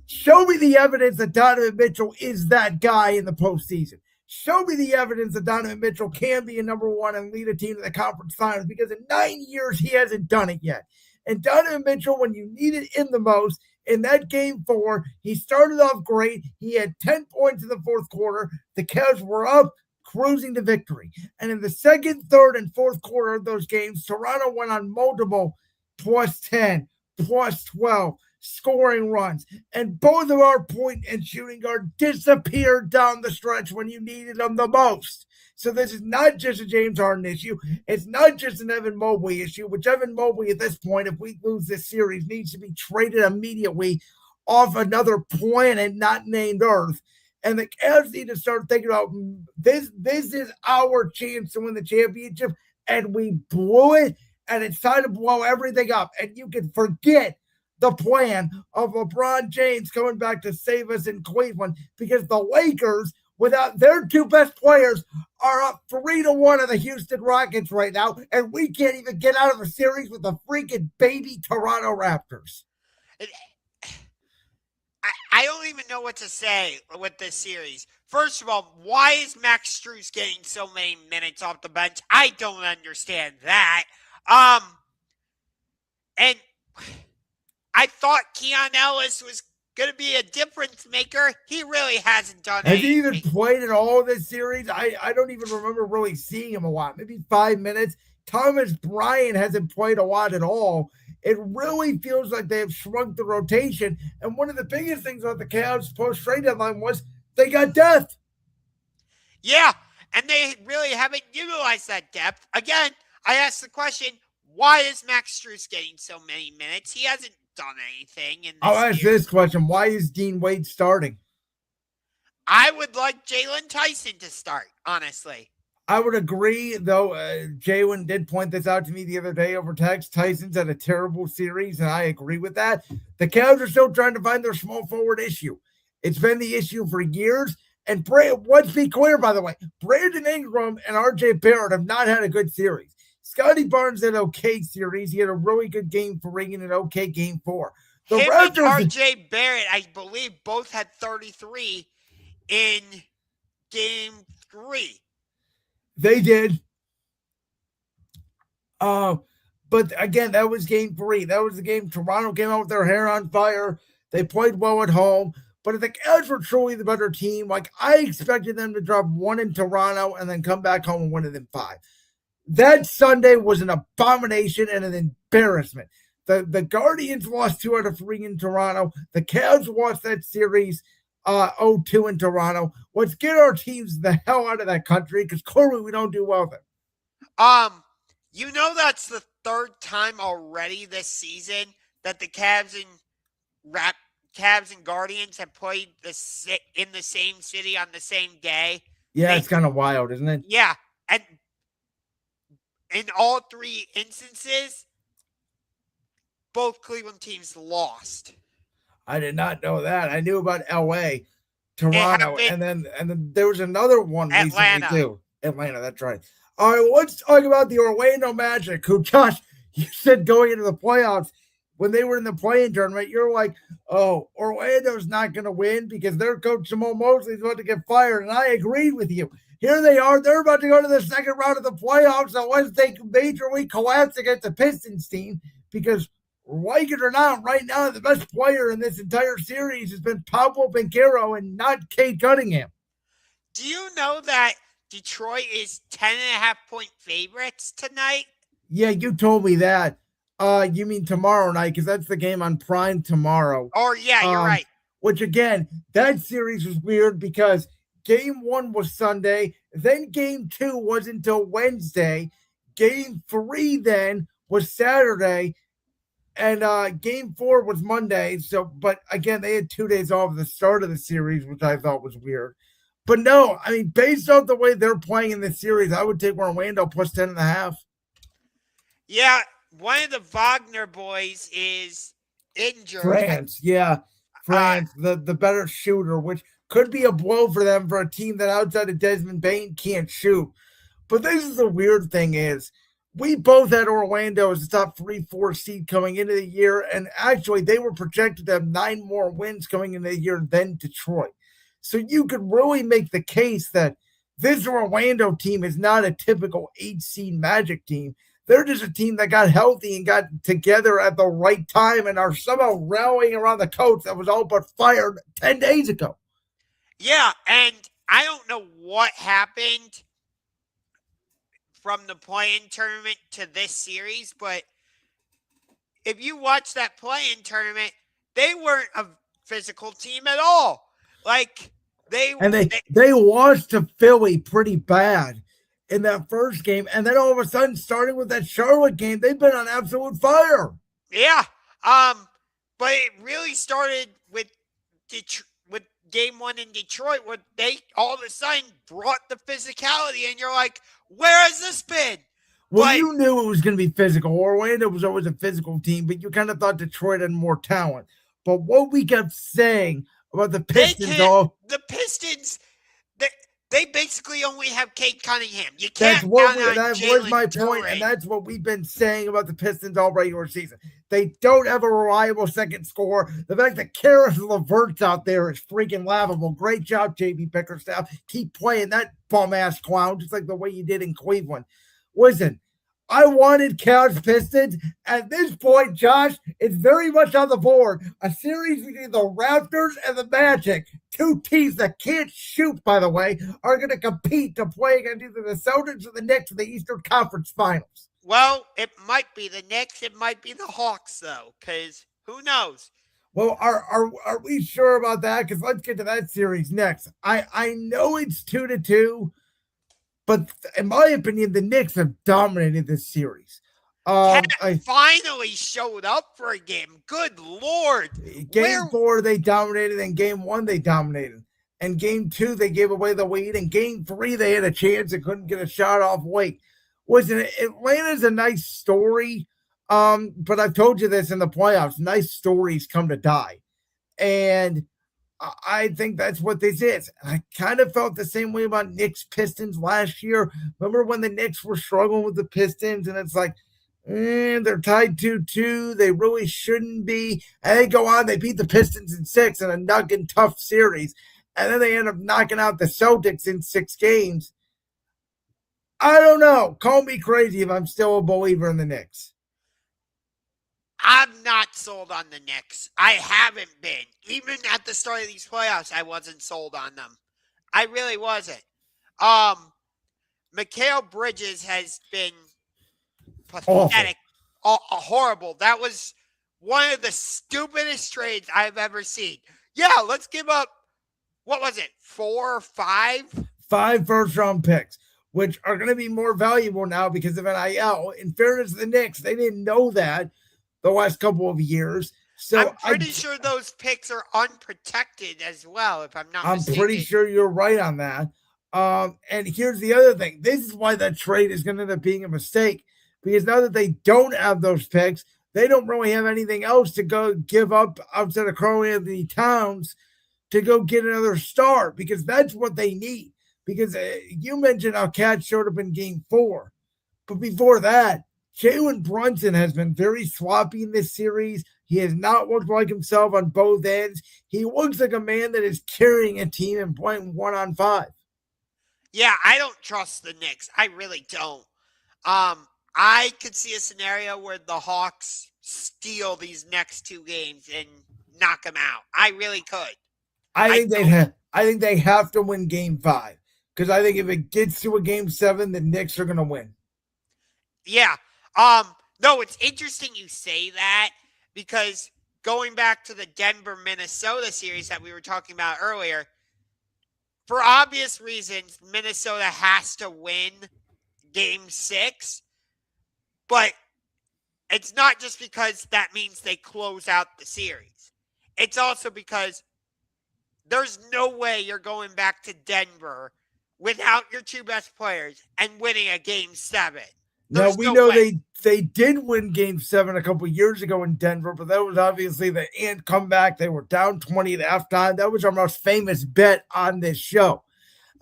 Show me the evidence that Donovan Mitchell is that guy in the postseason. Show me the evidence that Donovan Mitchell can be a number one and lead a team to the conference finals, because in 9 years, he hasn't done it yet. And Donovan Mitchell, when you needed him the most, in that game 4, he started off great. He had 10 points in the fourth quarter. The Cavs were up, cruising to victory. And in the second, third, and fourth quarter of those games, Toronto went on multiple plus 10, plus 12 scoring runs. And both of our point and shooting guard disappeared down the stretch when you needed them the most. So this is not just a James Harden issue. It's not just an Evan Mobley issue, which Evan Mobley at this point, if we lose this series, needs to be traded immediately off another planet not named Earth. And the Cavs need to start thinking about this. This is our chance to win the championship, and we blew it, and it's time to blow everything up. And you can forget the plan of LeBron James coming back to save us in Cleveland, because the Lakers, without their 2 best players, are up 3-1 of the Houston Rockets right now, and we can't even get out of a series with the freaking baby Toronto Raptors. I don't even know what to say with this series. First of all, why is Max Strus getting so many minutes off the bench? I don't understand that. And I thought Keon Ellis was going to be a difference maker. He really hasn't done anything. Has he even played at all this series? I don't even remember really seeing him a lot. Maybe 5 minutes. Thomas Bryant hasn't played a lot at all. It really feels like they have shrunk the rotation. And one of the biggest things about the Cavs post-trade deadline was they got depth. Yeah, and they really haven't utilized that depth. Again, I asked the question, why is Max Strus getting so many minutes? He hasn't done anything in this I'll ask this question. Why is Dean Wade starting? I would like Jalen Tyson to start, honestly. I would agree, though. Jaywin did point this out to me the other day over text. Tyson's had a terrible series, and I agree with that. The Cavs are still trying to find their small forward issue. It's been the issue for years. And let's be clear, by the way, Brandon Ingram and RJ Barrett have not had a good series. Scotty Barnes had an okay series. He had a really good game 3 and an okay game 4. The Him Raptors, and RJ Barrett, I believe, both had 33 in game 3. they did. But again, that was game 3. That was the game Toronto came out with their hair on fire. They played well at home. But if the Cavs were truly the better team, like I expected them to drop 1 in Toronto and then come back home and win it in 5. That Sunday was an abomination and an embarrassment. The Guardians lost 2 out of 3 in Toronto. The Cavs lost that series 0-2 in Toronto. Let's get our teams the hell out of that country because clearly we don't do well there. That's the 3rd time already this season that the Cavs and Guardians have played in the same city on the same day. Yeah, it's kind of wild, isn't it? Yeah, and in all 3 instances, both Cleveland teams lost. I did not know that. I knew about LA, Toronto, and then there was another one recently too. Atlanta, that's right. All right, well, let's talk about the Orlando Magic, who, Josh, you said going into the playoffs, when they were in the play-in tournament, you're like, oh, Orlando's not going to win because their coach, Jamal Mosley, is about to get fired. And I agreed with you. Here they are. They're about to go to the second round of the playoffs unless they majorly collapse against the Pistons team because, like it or not, right now, the best player in this entire series has been Pablo Banchero and not Cade Cunningham. Do you know that Detroit is 10.5-point favorites tonight? Yeah, you told me that. You mean tomorrow night, because that's the game on Prime tomorrow. Oh, yeah, you're right. Which, again, that series was weird because game 1 was Sunday, then game 2 was until Wednesday, game 3 then was Saturday, and game 4 was Monday. So, but again, they had 2 days off at the start of the series, which I thought was weird. But no, I mean, based on the way they're playing in this series, I would take Orlando plus 10.5. Yeah. One of the Wagner boys is injured. France, the better shooter, which could be a blow for them for a team that outside of Desmond Bain can't shoot. But this is the weird thing is, we both had Orlando as the top 3-4 seed coming into the year, and actually they were projected to have 9 more wins coming into the year than Detroit. So you could really make the case that this Orlando team is not a typical 8-seed Magic team. They're just a team that got healthy and got together at the right time and are somehow rallying around the coach that was all but fired 10 days ago. Yeah, and I don't know what happened from the play-in tournament to this series, but if you watch that play-in tournament, they weren't a physical team at all. Like, they lost to Philly pretty bad in that first game, and then all of a sudden, starting with that Charlotte game, they've been on absolute fire. Yeah, but it really started with game 1 in Detroit, where they all of a sudden brought the physicality, and you're like, where has this been? Well, you knew it was going to be physical. Orlando was always a physical team, but you kind of thought Detroit had more talent. But what we kept saying about the Pistons, the Pistons, they basically only have Cade Cunningham. You can't that was my point, and that's what we've been saying about the Pistons all regular season. They don't have a reliable second scorer. The fact that Karis LeVert's out there is freaking laughable. Great job, JB Bickerstaff. Keep playing that bum-ass clown, just like the way you did in Cleveland. Listen, I wanted Cavs Pistons. At this point, Josh, it's very much on the board. A series between the Raptors and the Magic. 2 teams that can't shoot, by the way, are going to compete to play against either the Celtics or the Knicks in the Eastern Conference Finals. Well, it might be the Knicks. It might be the Hawks, though, because who knows? Well, are we sure about that? Because let's get to that series next. I know it's 2-2. But in my opinion, the Knicks have dominated this series. Finally showed up for a game. Good Lord. Game 4, they dominated, and game 1, they dominated. And game 2, they gave away the lead. And game 3, they had a chance and couldn't get a shot off Wake. Listen, Atlanta's a nice story, but I've told you this in the playoffs. Nice stories come to die. And I think that's what this is. And I kind of felt the same way about Knicks Pistons last year. Remember when the Knicks were struggling with the Pistons, and it's like, they're tied 2-2. They really shouldn't be. And they go on, they beat the Pistons in 6 in a nuggin tough series. And then they end up knocking out the Celtics in 6 games. I don't know. Call me crazy if I'm still a believer in the Knicks. I'm not sold on the Knicks. I haven't been. Even at the start of these playoffs, I wasn't sold on them. I really wasn't. Mikal Bridges has been pathetic. Horrible. That was one of the stupidest trades I've ever seen. Yeah, let's give up, what was it, 4 or 5? 5 first-round picks, which are going to be more valuable now because of NIL. In fairness to the Knicks, they didn't know that the last couple of years. So I'm pretty sure those picks are unprotected as well, if I'm not mistaken. I'm pretty sure you're right on that. And here's the other thing. This is why that trade is going to end up being a mistake, because now that they don't have those picks, they don't really have anything else to go give up outside of Karl-Anthony Towns to go get another star, because that's what they need. Because you mentioned how Cat showed up in game 4. But before that, Jalen Brunson has been very sloppy in this series. He has not looked like himself on both ends. He looks like a man that is carrying a team and playing 1-on-5. Yeah, I don't trust the Knicks. I really don't. I could see a scenario where the Hawks steal these next 2 games and knock them out. I really could. I think they have to win game 5, because I think if it gets to a game 7, the Knicks are going to win. Yeah. No, it's interesting you say that, because going back to the Denver-Minnesota series that we were talking about earlier, for obvious reasons, Minnesota has to win game 6, but it's not just because that means they close out the series. It's also because there's no way you're going back to Denver without your 2 best players and winning a game 7. Now, we know they did win game 7 a couple years ago in Denver, but that was obviously the Ant comeback. They were down 20 at halftime. That was our most famous bet on this show.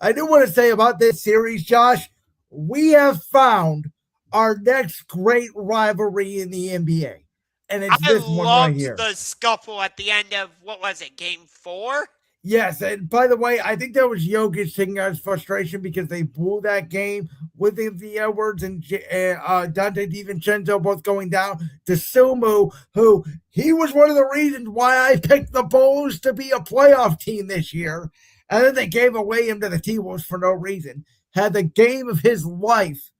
I do want to say about this series, Josh, we have found our next great rivalry in the NBA. And it's this one right here. I loved the scuffle at the end of, what was it, game 4? Yes, and by the way, I think that was Jokic taking out his frustration because they blew that game with the Edwards and Dante DiVincenzo both going down to Sumu, who he was one of the reasons why I picked the Bulls to be a playoff team this year. And then they gave away him to the T-Wolves for no reason. Had the game of his life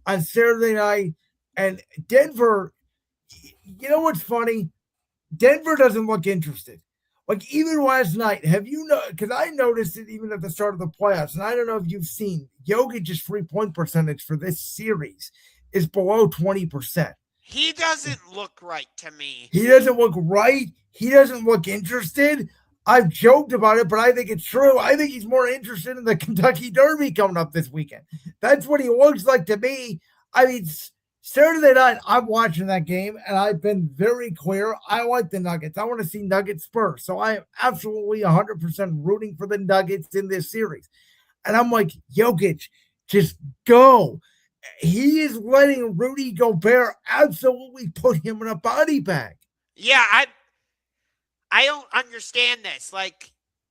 on Saturday night. And Denver, you know what's funny? Denver doesn't look interested. Like, even last night, have you know? Because I noticed it even at the start of the playoffs, and I don't know if you've seen Jokic's free-point percentage for this series is below 20%. He doesn't look right to me. He doesn't look right. He doesn't look interested. I've joked about it, but I think it's true. I think he's more interested in the Kentucky Derby coming up this weekend. That's what he looks like to me. I mean, Saturday night, I'm watching that game, and I've been very clear. I like the Nuggets. I want to see Nuggets Spurs. So I am absolutely 100% rooting for the Nuggets in this series. And I'm like, Jokic, just go. He is letting Rudy Gobert absolutely put him in a body bag. Yeah, I don't understand this. Like,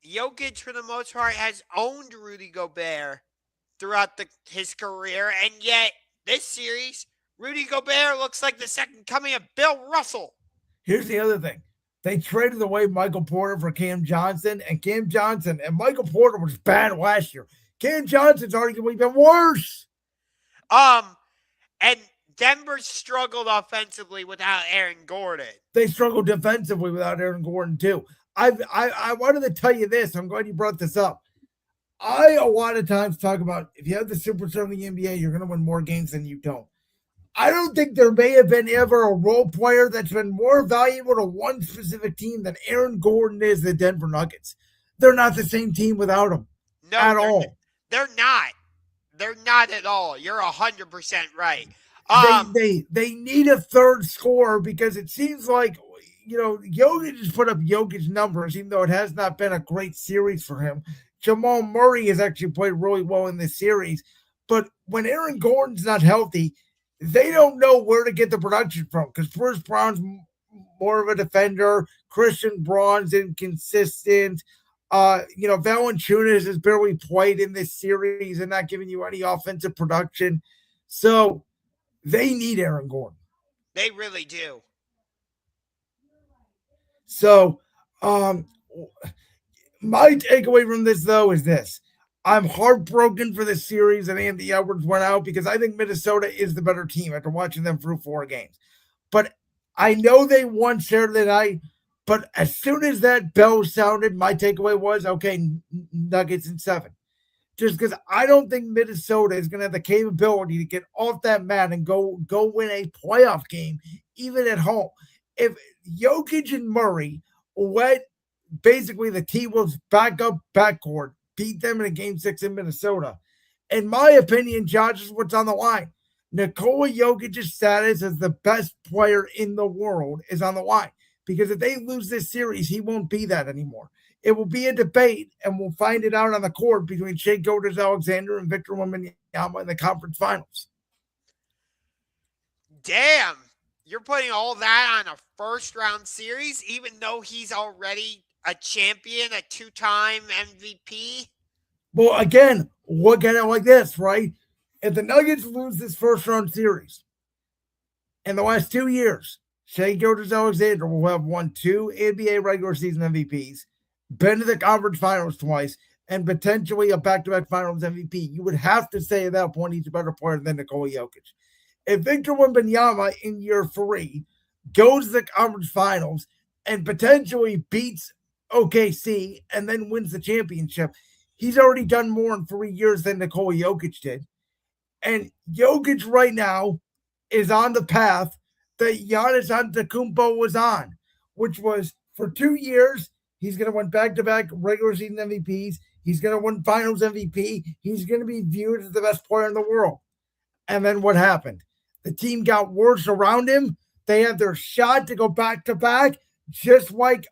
Jokic, for the most part, has owned Rudy Gobert throughout his career, and yet this series, Rudy Gobert looks like the second coming of Bill Russell. Here's the other thing. They traded away Michael Porter for Cam Johnson, and Cam Johnson and Michael Porter was bad last year. Cam Johnson's arguably been worse. And Denver struggled offensively without Aaron Gordon. They struggled defensively without Aaron Gordon, too. I wanted to tell you this. I'm glad you brought this up. I, a lot of times, talk about if you have the superstar in the NBA, you're going to win more games than you don't. I don't think there may have been ever a role player that's been more valuable to one specific team than Aaron Gordon is the Denver Nuggets. they're not the same team without him No, at all. they're not. They're not at all. You're 100% right. They need a third scorer because it seems like Jokic has put up Jokic numbers, even though it has not been a great series for him. Jamal Murray has actually played really well in this series, but when Aaron Gordon's not healthy, they don't know where to get the production from because Bruce Brown's more of a defender. Christian Braun's inconsistent. Valanciunas has barely played in this series and not giving you any offensive production. So they need Aaron Gordon. They really do. So, my takeaway from this, though, is this. I'm heartbroken for the series that Anthony Edwards went out because I think Minnesota is the better team after watching them through 4 games. But I know they won Saturday night, but as soon as that bell sounded, my takeaway was, okay, Nuggets in 7. Just because I don't think Minnesota is going to have the capability to get off that mat and go win a playoff game, even at home. If Jokic and Murray let basically the T-Wolves backup backcourt beat them in a Game 6 in Minnesota, in my opinion, Josh, is what's on the line. Nikola Jokic's status as the best player in the world is on the line. Because if they lose this series, he won't be that anymore. It will be a debate, and we'll find it out on the court between Shai Gilgeous-Alexander and Victor Wembanyama in the conference finals. Damn. You're putting all that on a first-round series, even though he's already a champion, a 2-time MVP? Well, again, look at it like this, right? If the Nuggets lose this first-round series, in the last 2 years, Shai Gilgeous-Alexander will have won 2 NBA regular season MVPs, been to the conference finals twice, and potentially a back-to-back finals MVP. You would have to say at that point he's a better player than Nikola Jokic. If Victor Wembanyama in year 3 goes to the conference finals and potentially beats OKC and then wins the championship, he's already done more in 3 years than Nikola Jokic did. And Jokic right now is on the path that Giannis Antetokounmpo was on, which was for 2 years, he's going to win back-to-back regular season MVPs. He's going to win finals MVP. He's going to be viewed as the best player in the world. And then what happened? The team got worse around him. They had their shot to go back-to-back, just like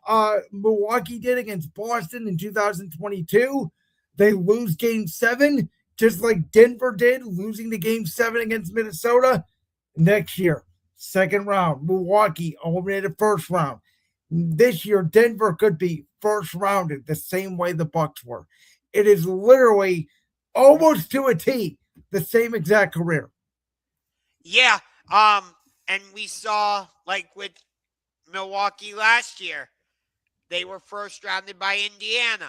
Milwaukee did against Boston in 2022. They lose Game 7, just like Denver did, losing the Game 7 against Minnesota. Next year, second round, Milwaukee eliminated first round. This year, Denver could be first rounded the same way the Bucks were. It is literally almost to a T the same exact career. Yeah, and we saw, like with Milwaukee last year, they were first rounded by Indiana.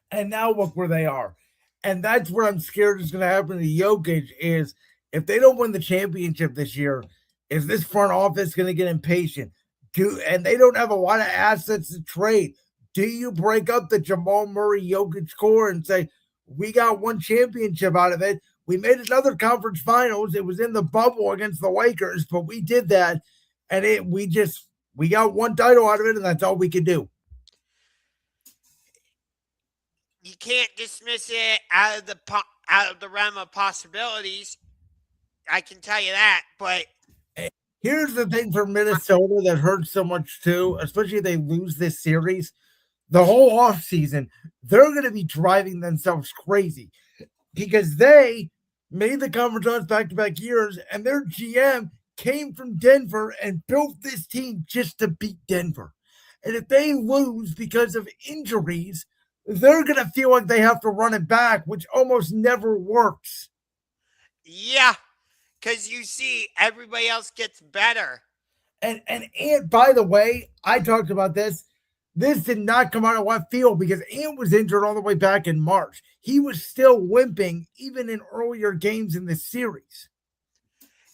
And now look where they are. And that's what I'm scared is going to happen to Jokic is if they don't win the championship this year, is this front office going to get impatient? And they don't have a lot of assets to trade. Do you break up the Jamal Murray Jokic core and say, we got one championship out of it? We made another conference finals. It was in the bubble against the Lakers, but we did that. And we got one title out of it, and that's all we could do. You can't dismiss it out of the realm of possibilities. I can tell you that, but here's the thing for Minnesota that hurts so much too, especially if they lose this series. The whole offseason, they're going to be driving themselves crazy because they made the conference runs back-to-back years, and their GM came from Denver and built this team just to beat Denver. And if they lose because of injuries, they're going to feel like they have to run it back, which almost never works. Yeah, because you see, everybody else gets better. And by the way, I talked about this. This did not come out of left field because Ant was injured all the way back in March. He was still limping even in earlier games in this series.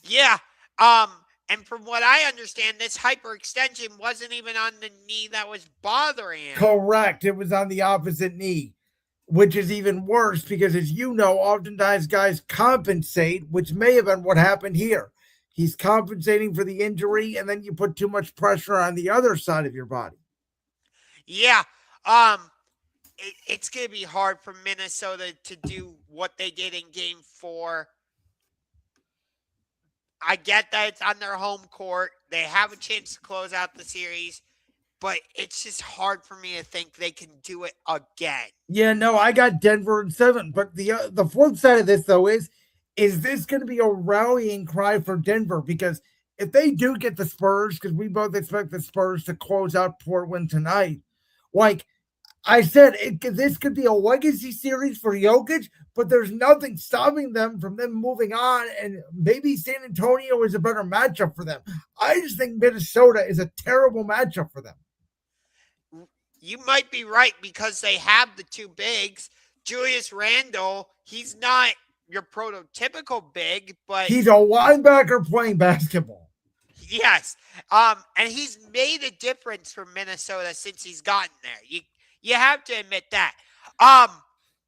Yeah. And from what I understand, this hyperextension wasn't even on the knee that was bothering him. Correct. It was on the opposite knee, which is even worse because, as you know, oftentimes guys compensate, which may have been what happened here. He's compensating for the injury, and then you put too much pressure on the other side of your body. Yeah. it's going to be hard for Minnesota to do what they did in Game 4. I get that it's on their home court. They have a chance to close out the series, but it's just hard for me to think they can do it again. Yeah, no, I got Denver in 7. But the flip side of this, though, is this going to be a rallying cry for Denver? Because if they do get the Spurs, because we both expect the Spurs to close out Portland tonight, like I said, this could be a legacy series for Jokic, but there's nothing stopping them from them moving on, and maybe San Antonio is a better matchup for them. I just think Minnesota is a terrible matchup for them. You might be right because they have the two bigs. Julius Randle, he's not your prototypical big, but he's a linebacker playing basketball. Yes. And he's made a difference for Minnesota since he's gotten there. You have to admit that.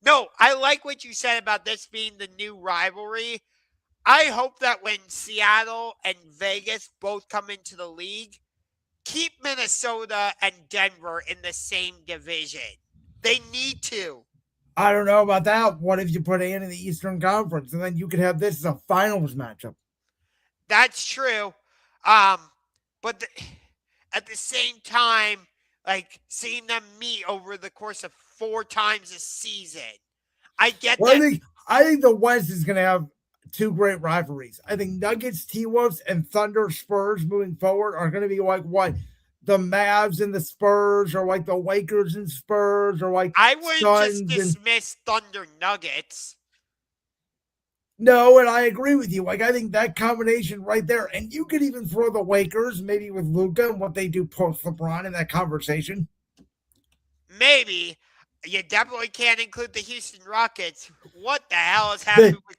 No, I like what you said about this being the new rivalry. I hope that when Seattle and Vegas both come into the league, keep Minnesota and Denver in the same division. They need to. I don't know about that. What if you put in the Eastern Conference, and then you could have this as a finals matchup? That's true. But at the same time, like seeing them meet over the course of 4 times a season, I get that. I think the West is going to have 2 great rivalries. I think Nuggets, T-Wolves, and Thunder Spurs moving forward are going to be like what the Mavs and the Spurs, or like the Lakers and Spurs, or like I wouldn't Suns just dismiss Thunder Nuggets. No, and I agree with you. Like, I think that combination right there, and you could even throw the Lakers, maybe with Luka and what they do post LeBron in that conversation. Maybe. You definitely can't include the Houston Rockets. What the hell is happening with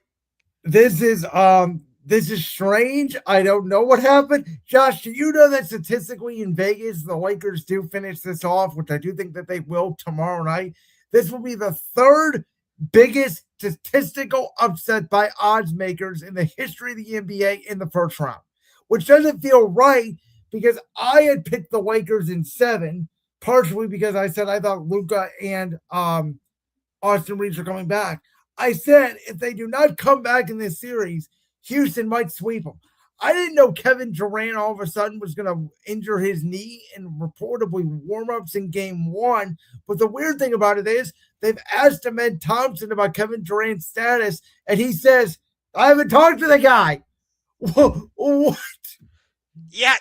this is strange. I don't know what happened. Josh, do you know that statistically in Vegas, the Lakers do finish this off, which I do think that they will tomorrow night. This will be the 3rd biggest statistical upset by odds makers in the history of the NBA in the first round, which doesn't feel right because I had picked the Lakers in 7, partially because I said I thought Luka and Austin Reeves are coming back. I said if they do not come back in this series, Houston might sweep them. I didn't know Kevin Durant all of a sudden was going to injure his knee in reportedly warm-ups in Game 1. But the weird thing about it is they've asked Ahmed Thompson about Kevin Durant's status, and he says, I haven't talked to the guy. What? Yeah,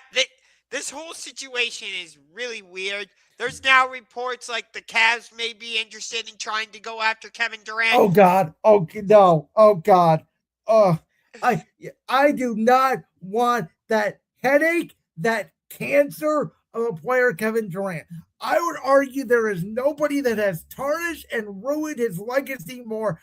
this whole situation is really weird. There's now reports like the Cavs may be interested in trying to go after Kevin Durant. Oh, God. Oh, no. Oh, God. I do not want that headache, that cancer of a player, Kevin Durant. I would argue there is nobody that has tarnished and ruined his legacy more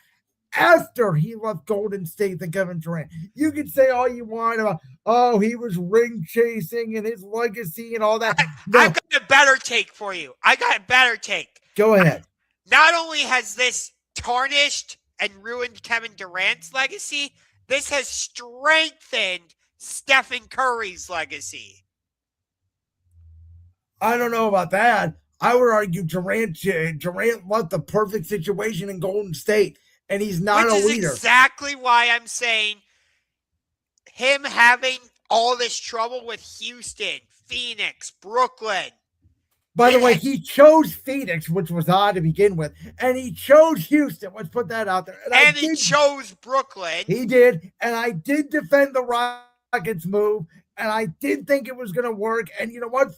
after he left Golden State than Kevin Durant. You can say all you want about, he was ring chasing and his legacy and all that. No. I've got a better take for you. Go ahead. Not only has this tarnished and ruined Kevin Durant's legacy, this has strengthened Stephen Curry's legacy. I don't know about that. I would argue Durant left the perfect situation in Golden State, and he's not a leader. Which is exactly why I'm saying him having all this trouble with Houston, Phoenix, Brooklyn. By the way, he chose Phoenix, which was odd to begin with, and he chose Houston. Let's put that out there. And he chose Brooklyn. He did, and I did defend the Rockets move, and I did think it was going to work. And you know what?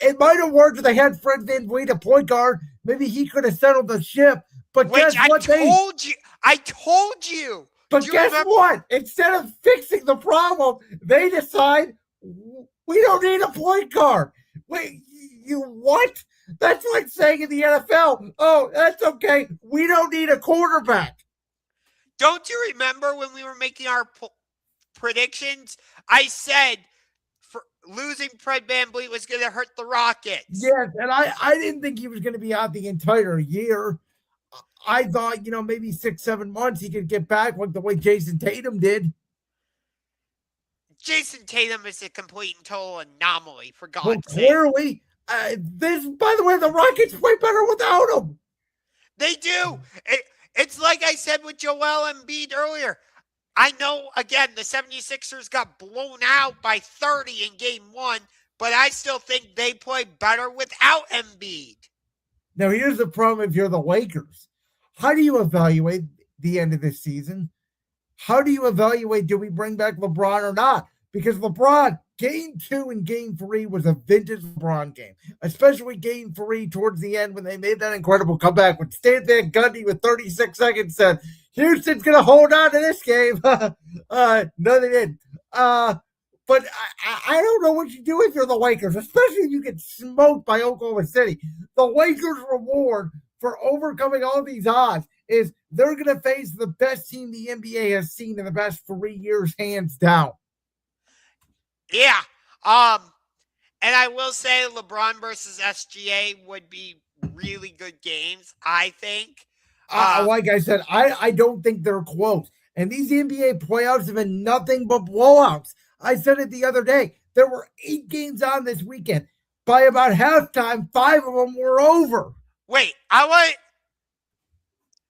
It might have worked if they had Fred VanVleet, a point guard. Maybe he could have settled the ship. But Which guess what? I told you. But guess what? Instead of fixing the problem, they decide we don't need a point guard. Wait, you what? That's like saying in the NFL, oh, that's okay. We don't need a quarterback. Don't you remember when we were making our predictions? I said losing Fred VanVleet was going to hurt the Rockets. Yes, and I didn't think he was going to be out the entire year. I thought, maybe 6-7 months he could get back like the way Jason Tatum did. Jason Tatum is a complete and total anomaly, for God's sake. Clearly, by the way, the Rockets play better without him. They do. It's like I said with Joel Embiid earlier. I know, again, the 76ers got blown out by 30 in game 1, but I still think they play better without Embiid. Now, here's the problem if you're the Lakers. How do you evaluate the end of this season? How do you evaluate, do we bring back LeBron or not? Because LeBron, game 2 and game 3 was a vintage LeBron game, especially game 3 towards the end when they made that incredible comeback when Stan Van Gundy with 36 seconds said, Houston's going to hold on to this game. No, they didn't. But I don't know what you do if you're the Lakers, especially if you get smoked by Oklahoma City. The Lakers' reward for overcoming all these odds is they're going to face the best team the NBA has seen in the past 3 years, hands down. Yeah. And I will say LeBron versus SGA would be really good games, I think. Like I said, I don't think they're close. And these NBA playoffs have been nothing but blowouts. I said it the other day. There were 8 games on this weekend. By about halftime, 5 of them were over. Wait, I want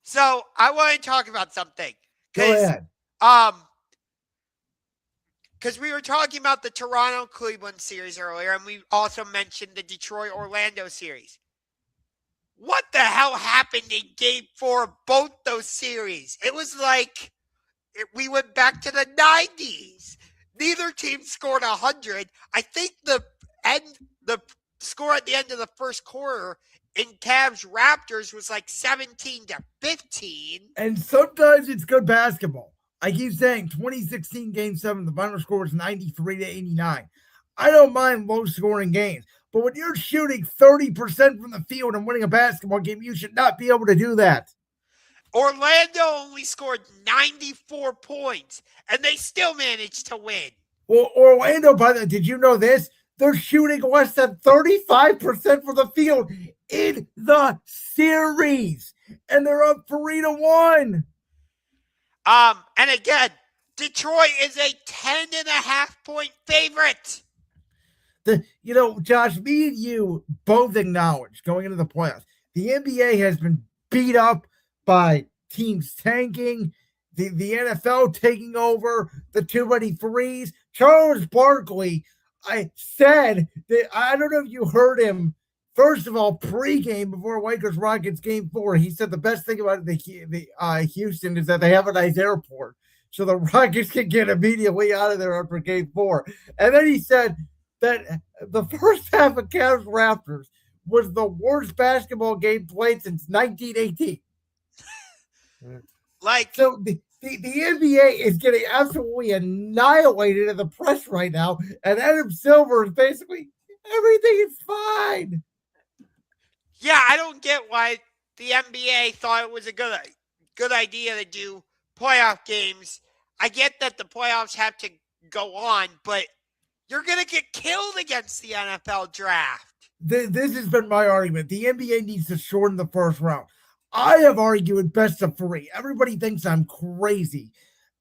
to talk about something. Go ahead. Because we were talking about the Toronto-Cleveland series earlier, and we also mentioned the Detroit-Orlando series. What the hell happened in Game 4 of both those series? It was like we went back to the 90s. Neither team scored 100. I think the score at the end of the first quarter in Cavs-Raptors was like 17-15. And sometimes it's good basketball. I keep saying 2016 Game 7, the final score was 93-89. I don't mind low-scoring games, but when you're shooting 30% from the field and winning a basketball game, you should not be able to do that. Orlando only scored 94 points, and they still managed to win. Well, Orlando, by the way, did you know this? They're shooting less than 35% from the field in the series, and they're up 3-1. And again, Detroit is a 10.5-point favorite. Josh, me and you both acknowledge going into the playoffs, the NBA has been beat up by teams tanking, the NFL taking over, the too many threes. Charles Barkley, I said that, I don't know if you heard him, first of all, pregame before Lakers-Rockets Game 4, he said the best thing about Houston is that they have a nice airport, so the Rockets can get immediately out of there after Game 4. And then he said that the first half of Cavs-Raptors was the worst basketball game played since 1918. So the NBA is getting absolutely annihilated in the press right now, and Adam Silver is basically, everything is fine. Yeah, I don't get why the NBA thought it was a good idea to do playoff games. I get that the playoffs have to go on, but you're going to get killed against the NFL draft. This has been my argument. The NBA needs to shorten the first round. I have argued best of 3. Everybody thinks I'm crazy.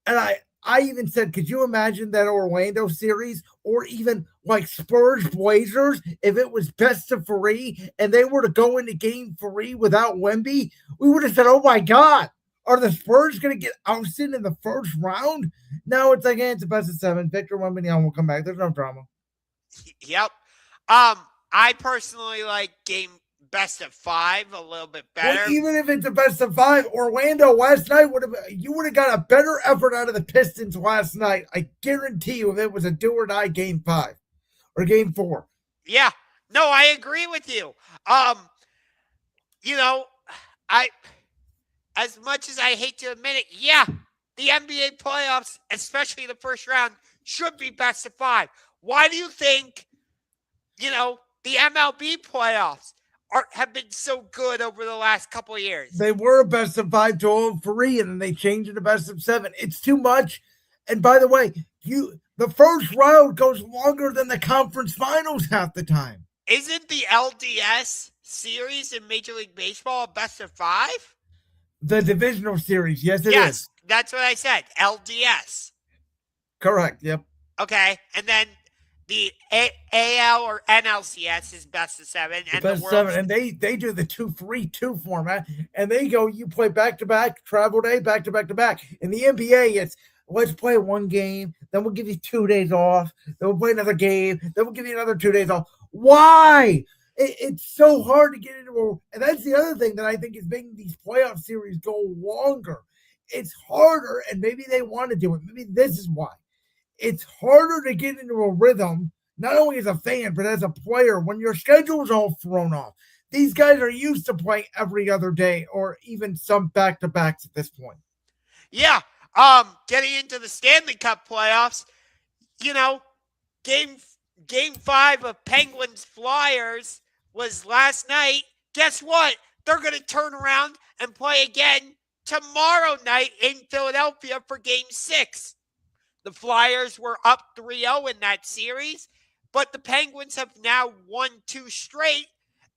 And I even said, could you imagine that Orlando series or even like Spurs Blazers, if it was best of 3 and they were to go into Game 3 without Wemby, we would have said, oh my God, are the Spurs going to get ousted in the first round? No, it's like, it's a best of 7. Victor Wembanyama will come back. There's no drama. Yep. I personally like game best of 5 a little bit better. Well, even if it's a best of 5, Orlando last night would have got a better effort out of the Pistons last night. I guarantee you, if it was a do or die Game 5 or Game 4. Yeah, no, I agree with you. As much as I hate to admit it, yeah, the NBA playoffs, especially the first round, should be best of 5. Why do you think, the MLB playoffs have been so good over the last couple of years? They were a best of 5 to 3, and then they changed it to best of 7. It's too much. And by the way, the first round goes longer than the conference finals half the time. Isn't the LDS series in Major League Baseball a best of 5? The divisional series, yes, it is. Yes, that's what I said. LDS. Correct. Yep. Okay, and then the AL or NLCS is best of 7, The and the best World seven, and they do the 2-3-2 format, and they go, you play back to back, travel day, back to back to back. In the NBA, it's let's play one game, then we'll give you 2 days off, then we'll play another game, then we'll give you another 2 days off. Why? It's so hard to get into, and that's the other thing that I think is making these playoff series go longer. It's harder, and maybe they want to do it. Maybe this is why. It's harder to get into a rhythm, not only as a fan, but as a player when your schedule is all thrown off. These guys are used to playing every other day or even some back-to-backs at this point. Yeah. Getting into the Stanley Cup playoffs, you know, game 5 of Penguins Flyers was last night. Guess what? They're going to turn around and play again tomorrow night in Philadelphia for game 6. The Flyers were up 3-0 in that series, but the Penguins have now won 2 straight,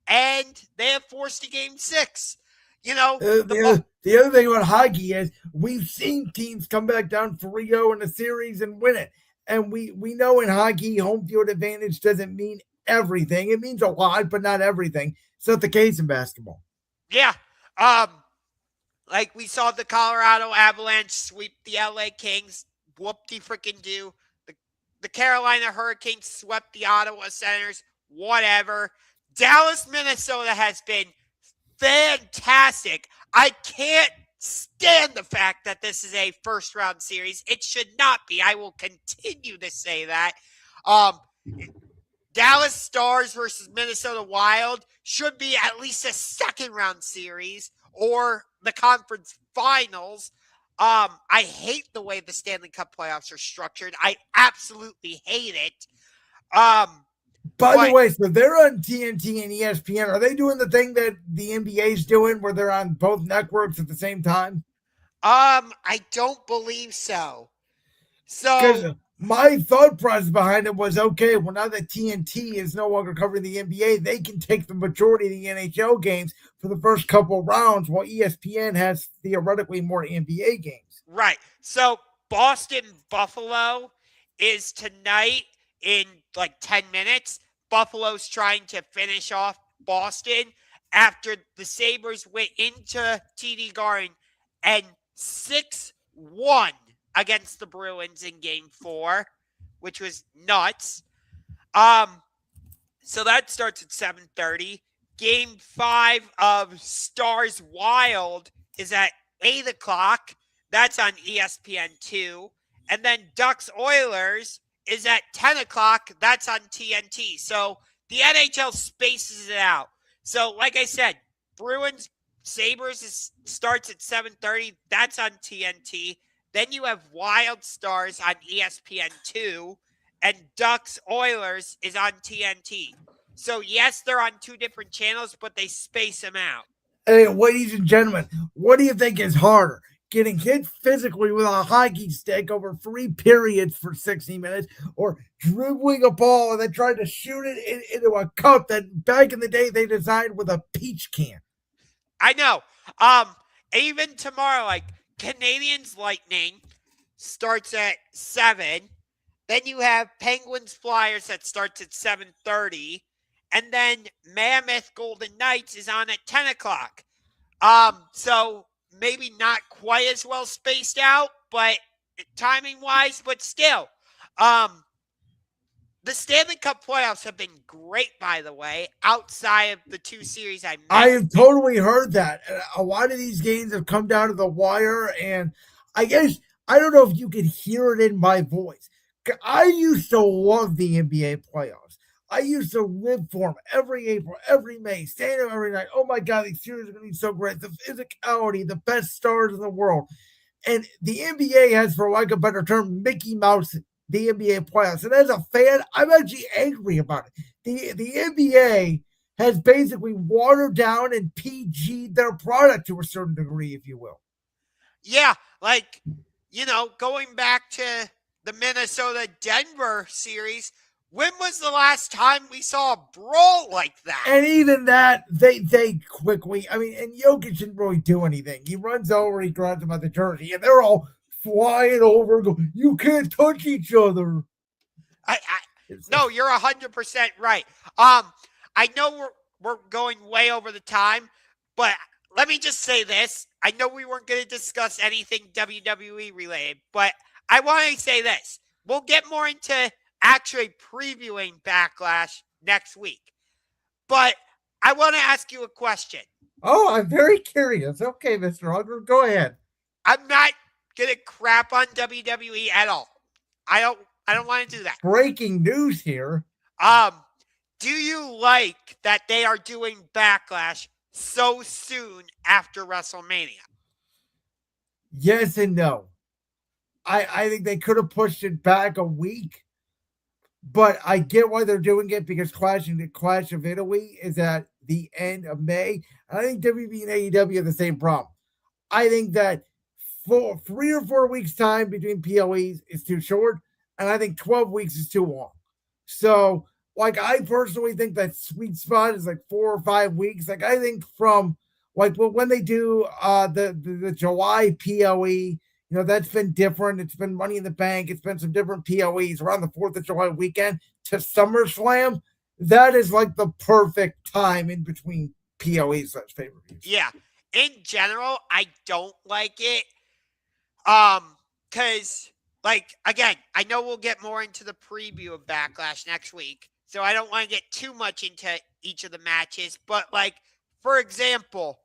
and they have forced a game 6. You know, the other thing about hockey is we've seen teams come back down 3-0 in the series and win it. And we know in hockey, home field advantage doesn't mean everything. It means a lot, but not everything. It's not the case in basketball. Yeah. Like we saw the Colorado Avalanche sweep the LA Kings. Whoop-de-freaking-do. The Carolina Hurricanes swept the Ottawa Senators. Whatever. Dallas, Minnesota has been fantastic. I can't stand the fact that this is a first-round series. It should not be. I will continue to say that. Dallas Stars versus Minnesota Wild should be at least a second-round series or the conference finals. I hate the way the Stanley Cup playoffs are structured. I absolutely hate it. By the way, so they're on TNT and ESPN. Are they doing the thing that the NBA's doing where they're on both networks at the same time? I don't believe so. So my thought process behind it was, okay, well, now that TNT is no longer covering the NBA, they can take the majority of the NHL games for the first couple of rounds, while ESPN has theoretically more NBA games. Right. So Boston Buffalo is tonight in like 10 minutes. Buffalo's trying to finish off Boston after the Sabres went into TD Garden and 6-1 against the Bruins in game 4, which was nuts. So that starts at 7:30. Game 5 of Stars Wild is at 8 o'clock. That's on ESPN2. And then Ducks Oilers is at 10 o'clock. That's on TNT. So the NHL spaces it out. So like I said, Bruins Sabres starts at 7:30. That's on TNT. Then you have Wild Stars on ESPN2, and Ducks Oilers is on TNT. So yes, they're on 2 different channels, but they space them out. Hey, ladies and gentlemen, what do you think is harder? Getting hit physically with a hockey stick over 3 periods for 60 minutes, or dribbling a ball and then trying to shoot it into a cup that back in the day they designed with a peach can? I know. Even tomorrow, like Canadians Lightning starts at 7. Then you have Penguins Flyers that starts at 7:30. And then Mammoth Golden Knights is on at 10 o'clock. So maybe not quite as well spaced out, but timing-wise, but still. The Stanley Cup playoffs have been great, by the way, outside of the 2 series I mentioned. I have totally heard that. A lot of these games have come down to the wire, and I guess, I don't know if you could hear it in my voice. I used to love the NBA playoffs. I used to live for them every April, every May, staying there every night. Oh my God, these series are going to be so great. The physicality, the best stars in the world. And the NBA has, for lack of a better term, Mickey Mouse the NBA playoffs. And as a fan, I'm actually angry about it. The NBA has basically watered down and PG'd their product to a certain degree, if you will. Yeah, like, going back to the Minnesota-Denver series, when was the last time we saw a brawl like that? And even that, they quickly, and Jokic didn't really do anything. He runs over, he grabs him by the jersey, and they're all flying over, go, you can't touch each other. No, you're 100% right. I know we're going way over the time, but let me just say this. I know we weren't going to discuss anything WWE related, but I want to say this. We'll get more into actually previewing Backlash next week. But I want to ask you a question. Oh, I'm very curious. Okay, Mr. Unger, go ahead. I'm not going to crap on WWE at all. I don't want to do that. Breaking news here. Do you like that they are doing Backlash so soon after WrestleMania? Yes and no. I think they could have pushed it back a week, but I get why they're doing it because Clash of Italy is at the end of May. And I think WB and AEW have the same problem. I think that 3 or 4 weeks time between PLEs is too short, and I think 12 weeks is too long. So, like, I personally think that sweet spot is like 4 or 5 weeks. Like, I think from like when they do the July PLE, that's been different. It's been Money in the Bank. It's been some different PLEs around the 4th of July weekend to SummerSlam. That is like the perfect time in between PLEs / pay-per-views. Yeah. In general, I don't like it. Because, like, again, I know we'll get more into the preview of Backlash next week, so I don't want to get too much into each of the matches. But, like, for example,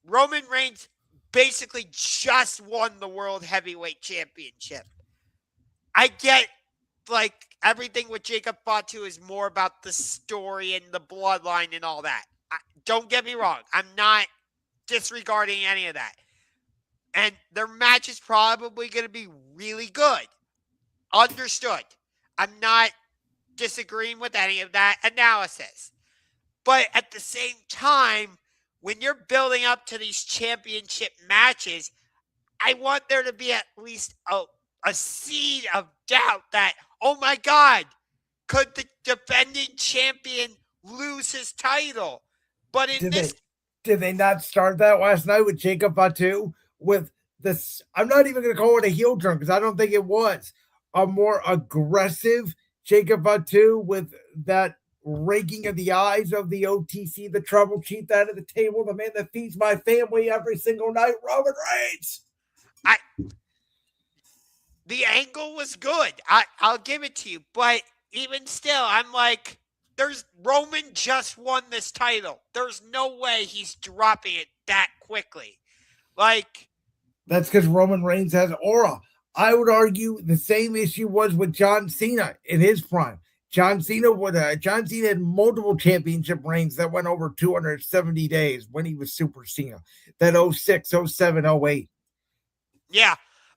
Roman Reigns basically just won the World Heavyweight Championship. I get, like, everything with Jacob Fatu is more about the story and the bloodline and all that. Don't get me wrong. I'm not disregarding any of that. And their match is probably going to be really good. Understood. I'm not disagreeing with any of that analysis. But at the same time, when you're building up to these championship matches, I want there to be at least a seed of doubt that, oh my God, could the defending champion lose his title? But did they not start that last night with Jacob Fatu with this? I'm not even going to call it a heel turn because I don't think it was a more aggressive Jacob Fatu with that raking of the eyes of the OTC, the trouble chief out of the table, the man that feeds my family every single night, Roman Reigns. The angle was good. I'll give it to you. But even still, I'm like, Roman just won this title. There's no way he's dropping it that quickly. Like, that's because Roman Reigns has aura. I would argue the same issue was with John Cena in his prime. John Cena had multiple championship reigns that went over 270 days when he was Super Cena. That 06, 07, 08. Yeah,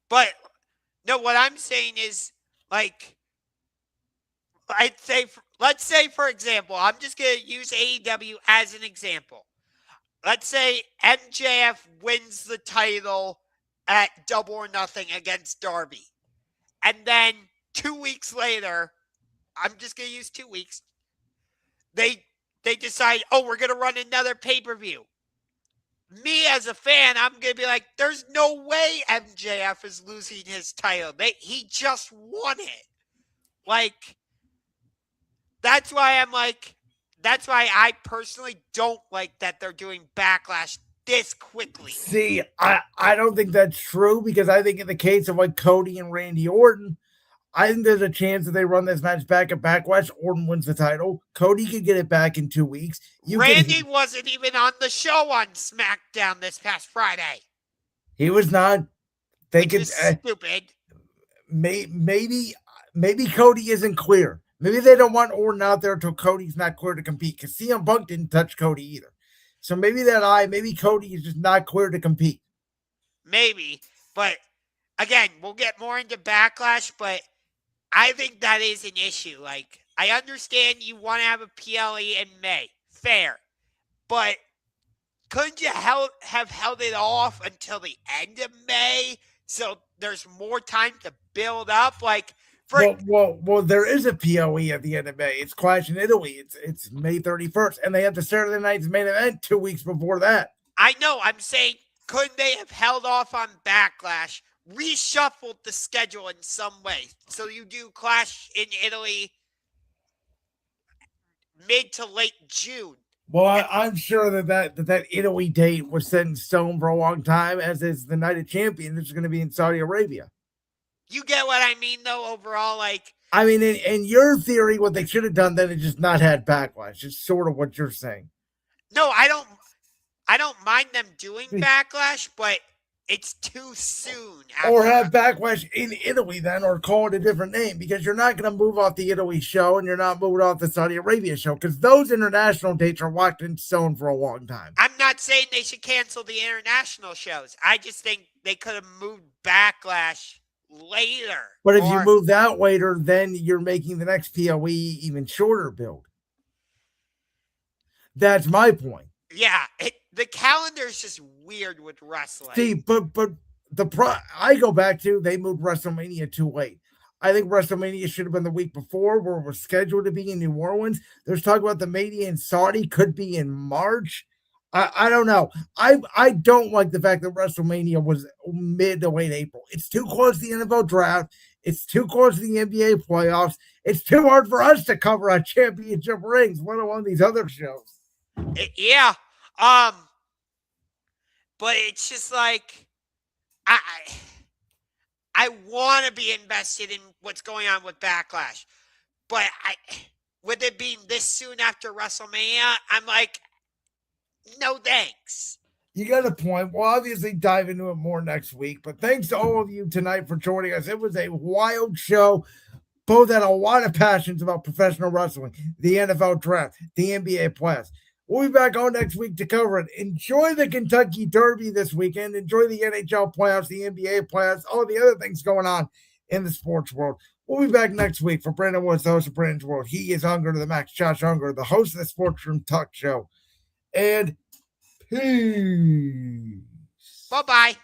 but no, what I'm saying is, like, let's say, for example, I'm just going to use AEW as an example. Let's say MJF wins the title at Double or Nothing against Darby. And then 2 weeks later, I'm just going to use 2 weeks, they decide, we're going to run another pay-per-view. Me as a fan, I'm going to be like, there's no way MJF is losing his title. He just won it. Like, that's why I personally don't like that they're doing Backlash this quickly. See, I don't think that's true because I think in the case of like Cody and Randy Orton, I think there's a chance that they run this match back at Backlash. Orton wins the title. Cody could get it back in 2 weeks. Randy wasn't even on the show on SmackDown this past Friday. He was not. Stupid. Maybe Cody isn't clear. Maybe they don't want Orton out there until Cody's not clear to compete because CM Punk didn't touch Cody either. So maybe Cody is just not clear to compete. Maybe. But again, we'll get more into Backlash, but I think that is an issue. Like, I understand you want to have a PLE in May. Fair. But couldn't you have held it off until the end of May so there's more time to build up? Like, well, there is a PLE at the end of May. It's Clash in Italy. It's May 31st, and they have the Saturday night's main event 2 weeks before that. I know. I'm saying, couldn't they have held off on Backlash, reshuffled the schedule in some way. So you do Clash in Italy mid to late June. Well, I'm sure that Italy date was set in stone for a long time, as is the Night of Champions, which is going to be in Saudi Arabia. You get what I mean, though, overall? Like, I mean, in your theory, what they should have done then is just not had Backlash. It's sort of what you're saying. No, I don't mind them doing Backlash, but it's too soon. Or have Backlash in Italy then, or call it a different name, because you're not going to move off the Italy show and you're not moving off the Saudi Arabia show, because those international dates are locked in stone for a long time. I'm not saying they should cancel the international shows. I just think they could have moved Backlash later. But if you move that later, then you're making the next PoE even shorter build. That's my point. Yeah, the calendar is just weird with wrestling. See, but I go back to they moved WrestleMania too late. I think WrestleMania should have been the week before, where it was scheduled to be in New Orleans. There's talk about the Mania in Saudi could be in March. I don't know. I don't like the fact that WrestleMania was mid to late April. It's too close to the NFL draft. It's too close to the NBA playoffs. It's too hard for us to cover our championship rings, let alone these other shows. Yeah. But it's just like I want to be invested in what's going on with Backlash. But with it being this soon after WrestleMania, I'm like, no thanks. You got a point. We'll obviously dive into it more next week. But thanks to all of you tonight for joining us. It was a wild show. Both had a lot of passions about professional wrestling, the NFL draft, the NBA playoffs. We'll be back on next week to cover it. Enjoy the Kentucky Derby this weekend. Enjoy the NHL playoffs, the NBA playoffs, all the other things going on in the sports world. We'll be back next week. For Brandon Woods, the host of Brandon's World. He is Ungar to the Max, Josh Ungar, the host of the Sports Room Talk Show. And peace. Bye-bye.